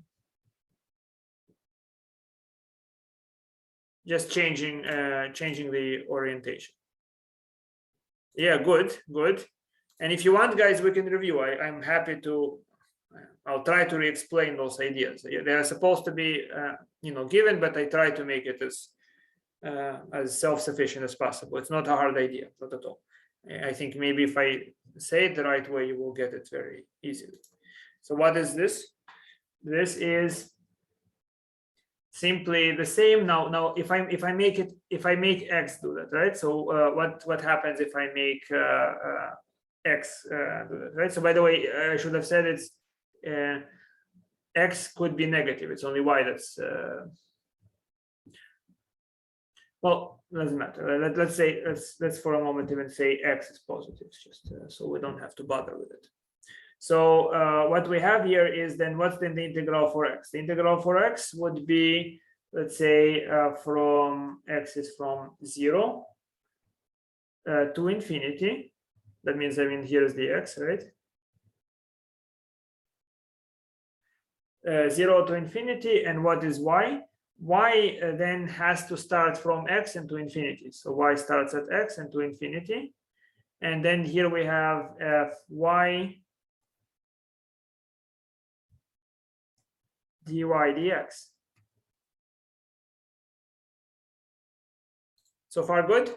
Just changing the orientation. Yeah, good. And if you want, guys, we can review. I'm happy to. I'll try to re-explain those ideas. They are supposed to be, given, but I try to make it as self-sufficient as possible. It's not a hard idea, not at all. I think maybe if I say it the right way, you will get it very easily. So what is this? This is simply the same. Now, if I make x do that, right? So what happens if I make x do that, right? So by the way, I should have said it's x could be negative. It's only y that's well, doesn't matter. Let's say let's for a moment even say x is positive, just so we don't have to bother with it. So what we have here is then what's then the integral for x? The integral for x would be, let's say, from x is from 0 to infinity. That means, here's the x, right? 0 to infinity, and what is y? Y then has to start from x and to infinity. So y starts at x and to infinity. And then here we have fy dy dx. So far, good?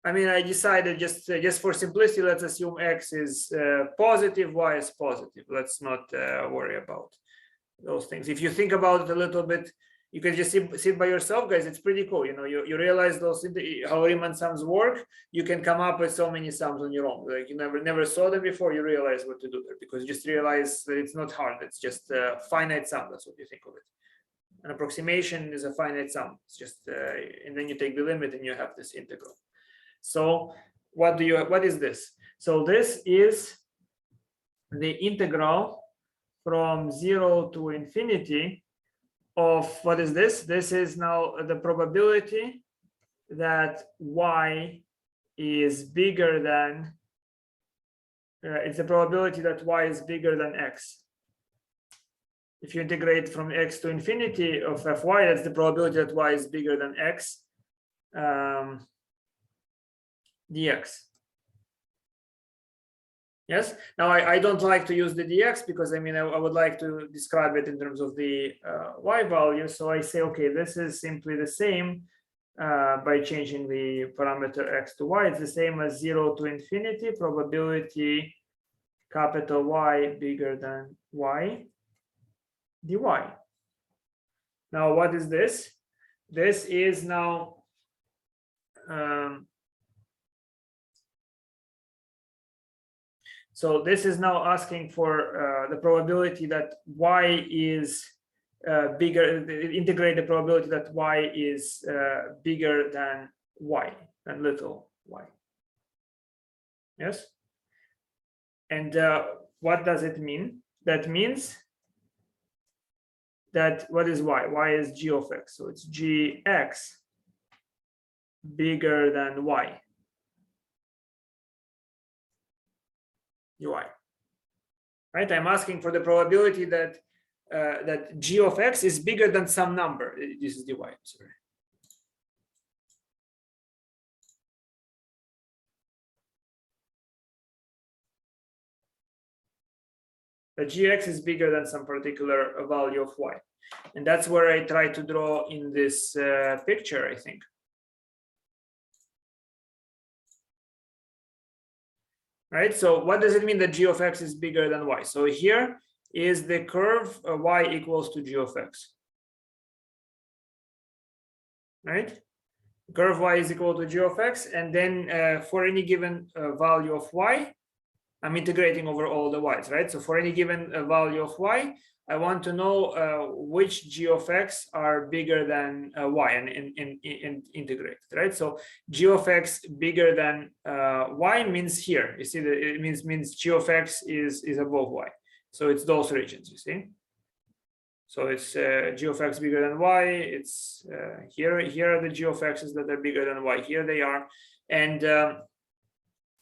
I decided just for simplicity, let's assume x is positive, y is positive. Let's not worry about those things. If you think about it a little bit, you can just see it by yourself, guys. It's pretty cool. You realize those how Riemann sums work. You can come up with so many sums on your own. Like you never saw them before. You realize what to do there because you just realize that it's not hard. It's just a finite sum. That's what you think of it. An approximation is a finite sum. It's just and then you take the limit and you have this integral. So what is this? So this is the integral from 0 to infinity of what is this? This is now the probability that y is bigger than, it's the probability that y is bigger than x. If you integrate from x to infinity of fy, that's the probability that y is bigger than x dx. Yes. Now I don't like to use the dx because I mean I would like to describe it in terms of the y value. So I say, okay, this is simply the same by changing the parameter x to y. It's the same as 0 to infinity probability capital Y bigger than y dy. Now what is this? This is now so this is now asking for the probability that y is bigger, integrate the probability that y is bigger than y, than little y. Yes? And what does it mean? That means that what is y? Y is g of x. So it's gx bigger than y. ui. Right? I'm asking for the probability that that g of x is bigger than some number. This is dy. Sorry. That gx is bigger than some particular value of y, and that's where I try to draw in this picture, I think. Right, so what does it mean that g of x is bigger than y? So here is the curve y equals to g of x. Right, curve y is equal to g of x, and then for any given value of y, I'm integrating over all the y's, right? So for any given value of y, I want to know which g of x are bigger than y and integrate, right? So g of x bigger than y means here. You see that it means g of x is above y. So it's those regions, you see. So it's g of x bigger than y. It's here are the g of x's that are bigger than y. Here they are, and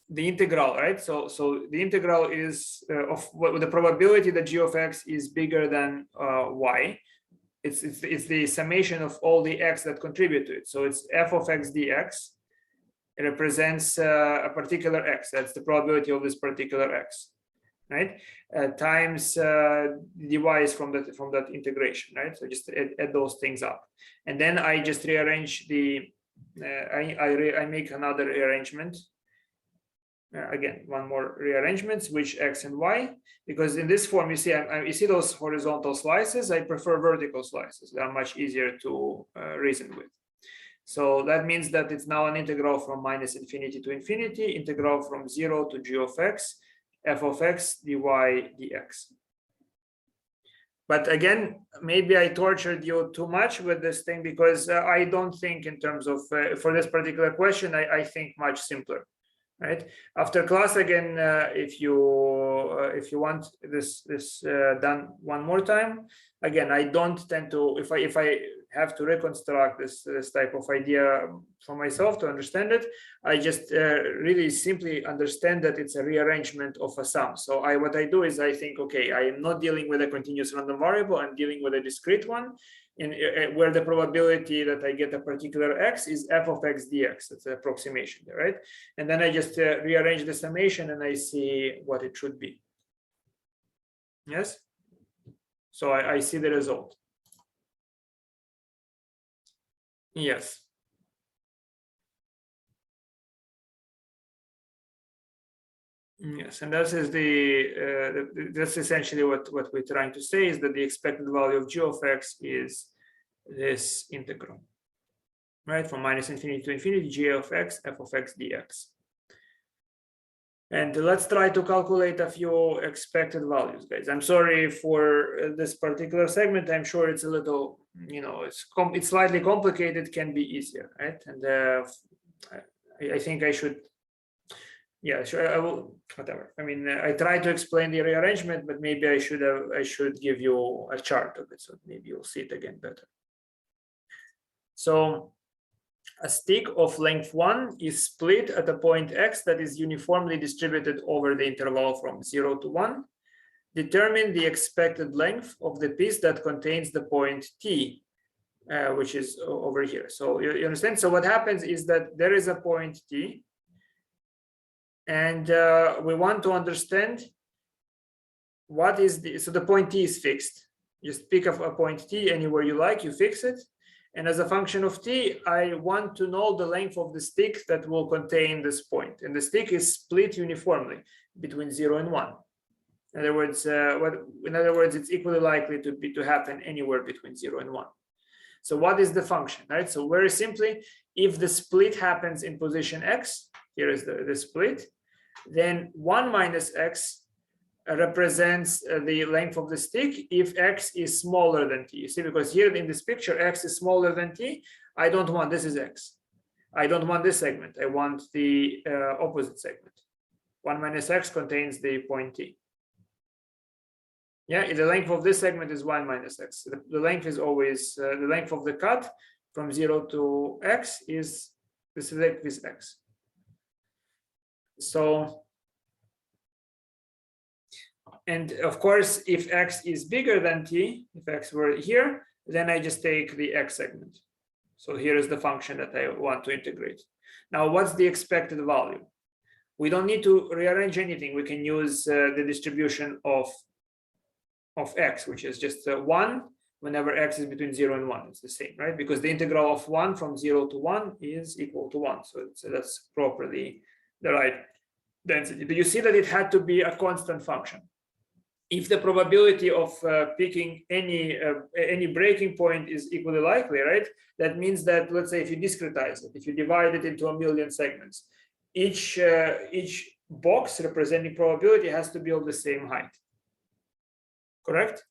the integral, right? So the integral is of what the probability that g of x is bigger than y. It's the summation of all the x that contribute to it. So it's f of x dx. It represents a particular x. That's the probability of this particular x, right? Times dy is from that integration, right? So just add those things up, and then I just rearrange the. I make another rearrangement. Again, one more rearrangement, switch x and y, because in this form you see those horizontal slices. I prefer vertical slices. They are much easier to reason with. So that means that it's now an integral from minus infinity to infinity, integral from 0 to g of x, f of x dy dx. But again, maybe I tortured you too much with this thing, because I don't think in terms of for this particular question, I think much simpler. Right, after class, again, if you want this done one more time, again, I don't tend to, if I have to reconstruct this type of idea for myself to understand it, I just really simply understand that it's a rearrangement of a sum. So what I do is I think, okay, I am not dealing with a continuous random variable, I'm dealing with a discrete one, in where the probability that I get a particular x is f of x dx. That's an approximation there, right? And then I just rearrange the summation and I see what it should be. Yes. So I see the result. Yes. Yes, and that is that's essentially what we're trying to say, is that the expected value of g of x is this integral, right? From minus infinity to infinity, g of x, f of x dx. And let's try to calculate a few expected values, guys. I'm sorry for this particular segment. I'm sure it's a little, it's slightly complicated, can be easier, right? And I think I should. Yeah, sure. I will. Whatever. I mean, I try to explain the rearrangement, but maybe I should give you a chart of it, so maybe you'll see it again better. So a stick of length 1 is split at a point x that is uniformly distributed over the interval from 0 to 1. Determine the expected length of the piece that contains the point t, which is over here. So you understand? So what happens is that there is a point t, and we want to understand what is the, so the point t is fixed. Just pick up a point t anywhere you like, you fix it. And as a function of t, I want to know the length of the stick that will contain this point. And the stick is split uniformly between 0 and 1. In other words, it's equally likely to happen anywhere between 0 and 1. So what is the function, right? So very simply, if the split happens in position x, here is the split, then 1 minus x represents the length of the stick if x is smaller than t. You see, because here in this picture, x is smaller than t. I don't want, this is x. I don't want this segment. I want the opposite segment. 1 minus x contains the point t. Yeah, the length of this segment is 1 minus x. The length is always, the length of the cut from 0 to x is, this length is x. So, and of course, if x is bigger than t, if x were here, then I just take the x segment. So here is the function that I want to integrate. Now, what's the expected value? We don't need to rearrange anything. We can use the distribution of x, which is just 1 whenever x is between 0 and 1. It's the same, right? Because the integral of 1 from 0 to 1 is equal to 1. So that's properly the right density. But you see that it had to be a constant function. If the probability of picking any breaking point is equally likely, right? That means that, let's say, if you discretize it, if you divide it into 1,000,000 segments, each box representing probability has to be of the same height. Correct?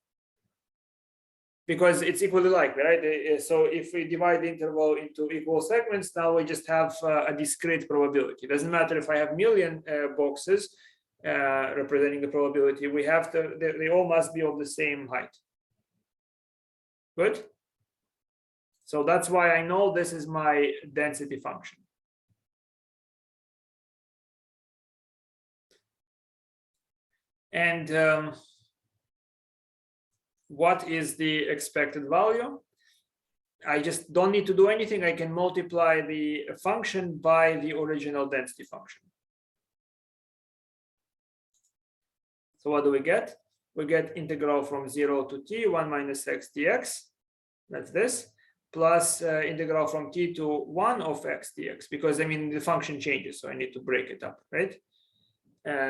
Because it's equally likely, right? So if we divide the interval into equal segments, now we just have a discrete probability. It doesn't matter if I have 1,000,000 boxes representing the probability. We have to, they all must be of the same height. Good. So that's why I know this is my density function. And what is the expected value? I just don't need to do anything. I can multiply the function by the original density function. So what do we get? We get integral from 0 to t, 1 minus x dx. That's this. Plus integral from t to 1 of x dx. Because, I mean, the function changes, so I need to break it up, right?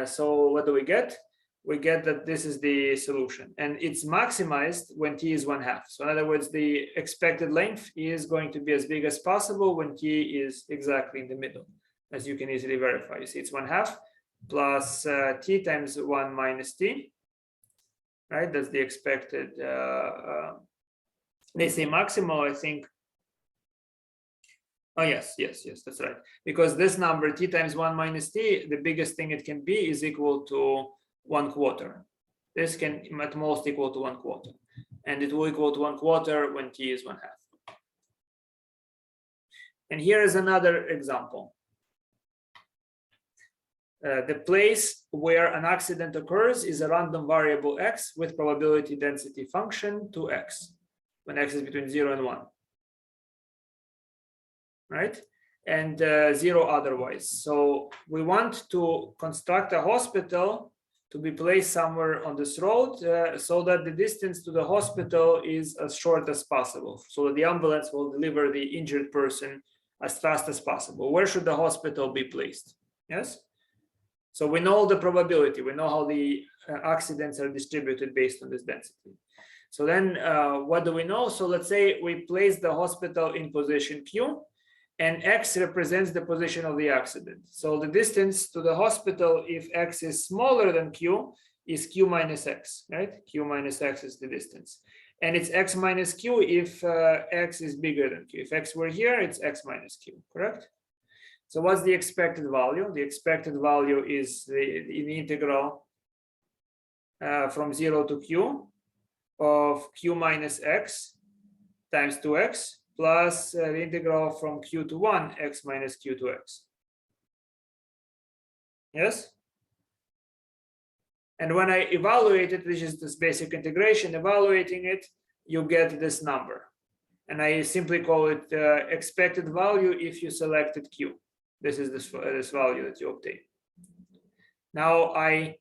So what do we get? We get that this is the solution. And it's maximized when t is 1/2. So in other words, the expected length is going to be as big as possible when t is exactly in the middle, as you can easily verify. You see, it's 1/2 plus t times 1 minus t, right? That's the expected, they say maximal, I think. Oh, yes, that's right. Because this number, t times 1 minus t, the biggest thing it can be is equal to 1/4. This can at most equal to 1/4. And it will equal to 1/4 when t is 1/2. And here is another example. The place where an accident occurs is a random variable x with probability density function 2x, when x is between 0 and 1. Right? And 0 otherwise. So we want to construct a hospital to be placed somewhere on this road so that the distance to the hospital is as short as possible, so that the ambulance will deliver the injured person as fast as possible. Where should the hospital be placed? Yes. So we know the probability. We know how the accidents are distributed based on this density. So then what do we know? So let's say we place the hospital in position Q, and x represents the position of the accident. So the distance to the hospital, if x is smaller than q, is q minus x, right? Q minus x is the distance. And it's x minus q if x is bigger than q. If x were here, it's x minus q, correct? So what's the expected value? The expected value is the integral from 0 to q of q minus x times 2x plus the integral from q to 1 x minus q to x. Yes? And when I evaluate it, which is this basic integration, evaluating it, you get this number. And I simply call it expected value if you selected q. This is this value that you obtain. Now I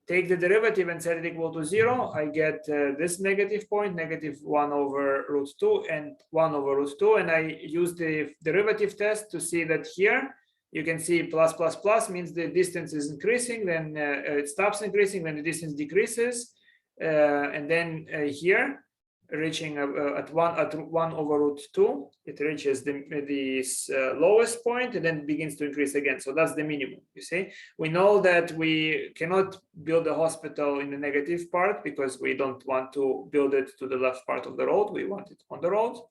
take the derivative and set it equal to 0. I get this negative point, negative 1 over root 2 and 1 over root 2. And I use the derivative test to see that here you can see plus plus plus means the distance is increasing, then it stops increasing when the distance decreases. And then here reaching at 1 over root 2, it reaches the lowest point and then begins to increase again. So that's the minimum. You see, we know that we cannot build a hospital in the negative part because we don't want to build it to the left part of the road. We want it on the road.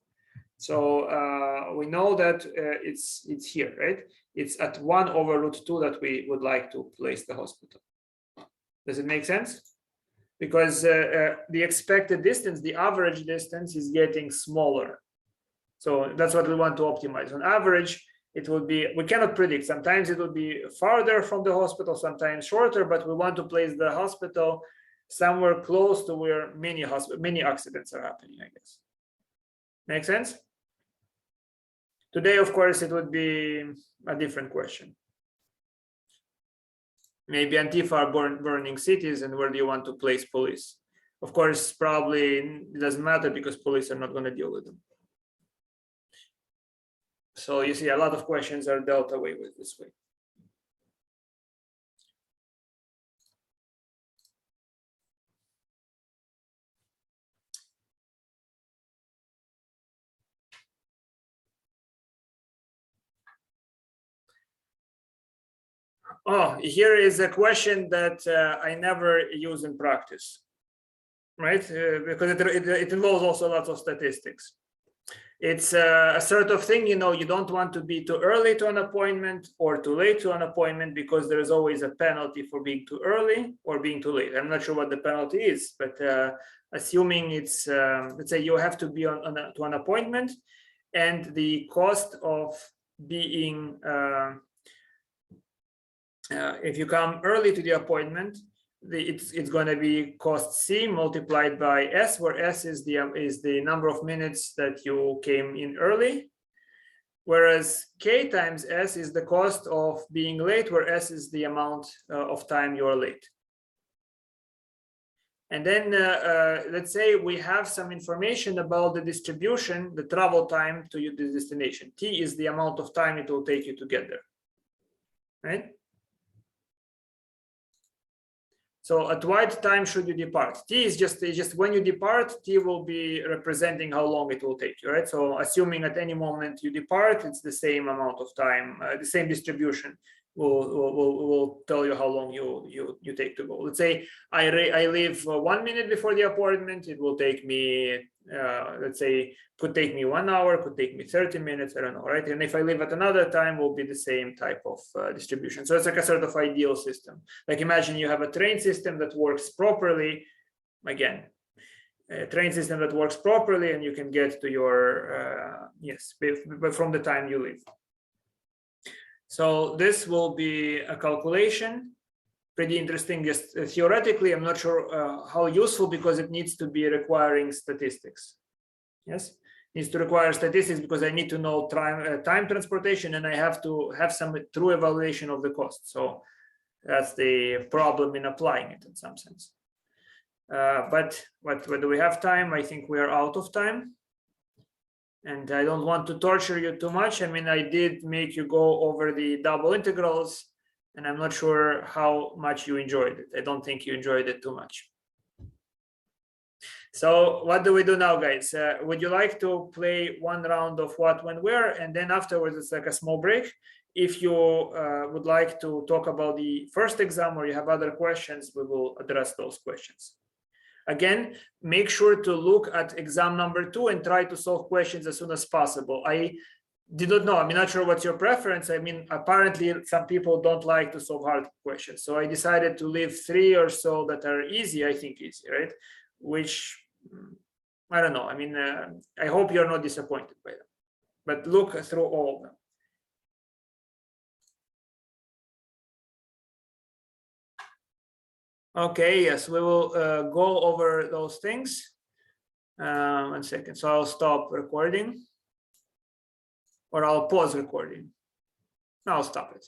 So we know that it's here, right? It's at 1 over root 2 that we would like to place the hospital. Does it make sense? Because the expected distance, the average distance, is getting smaller. So that's what we want to optimize. On average, it will be, we cannot predict. Sometimes it will be farther from the hospital, sometimes shorter, but we want to place the hospital somewhere close to where many accidents are happening, I guess. Make sense? Today, of course, it would be a different question. Maybe Antifa are burning cities, and where do you want to place police? Of course, probably it doesn't matter because police are not going to deal with them. So you see, a lot of questions are dealt away with this way. Oh, here is a question that I never use in practice, right? Because it involves also lots of statistics. It's a sort of thing, you know, you don't want to be too early to an appointment or too late to an appointment because there is always a penalty for being too early or being too late. I'm not sure what the penalty is, but assuming it's, let's say you have to be to an appointment and the cost of being, if you come early to the appointment, it's going to be cost C multiplied by S, where S is the number of minutes that you came in early, whereas K times S is the cost of being late, where S is the amount of time you're late. And then let's say we have some information about the distribution, the travel time to the destination. T is the amount of time it will take you to get there, right? So at what time should you depart? T is just when you depart, T will be representing how long it will take you, right? So assuming at any moment you depart, it's the same amount of time, the same distribution will tell you how long you take to go. Let's say I leave 1 minute before the appointment, it will take me, let's say, could take me 1 hour, could take me 30 minutes, I don't know, right? And if I leave at another time, will be the same type of distribution. So it's like a sort of ideal system. Like imagine you have a train system that works properly, again, a train system that works properly, and you can get to your, yes, but from the time you leave. So this will be a calculation, pretty interesting. Just theoretically, I'm not sure how useful because it needs to be requiring statistics. Yes, needs to require statistics because I need to know time transportation, and I have to have some true evaluation of the cost. So that's the problem in applying it in some sense. But do we have time? I think we are out of time. And I don't want to torture you too much. I mean, I did make you go over the double integrals, and I'm not sure how much you enjoyed it. I don't think you enjoyed it too much. So what do we do now, guys? Would you like to play one round of what, when, where? And then afterwards, it's like a small break. If you would like to talk about the first exam or you have other questions, we will address those questions. Again, make sure to look at exam number 2 and try to solve questions as soon as possible. I did not know, I'm not sure what's your preference. I mean, apparently some people don't like to solve hard questions. So I decided to leave 3 or so that are easy, I think easy, right? Which I don't know. I mean, I hope you're not disappointed by them, but look through all of them. Okay, yes, we will go over those things. 1 second, so I'll stop recording, or I'll pause recording. No, I'll stop it.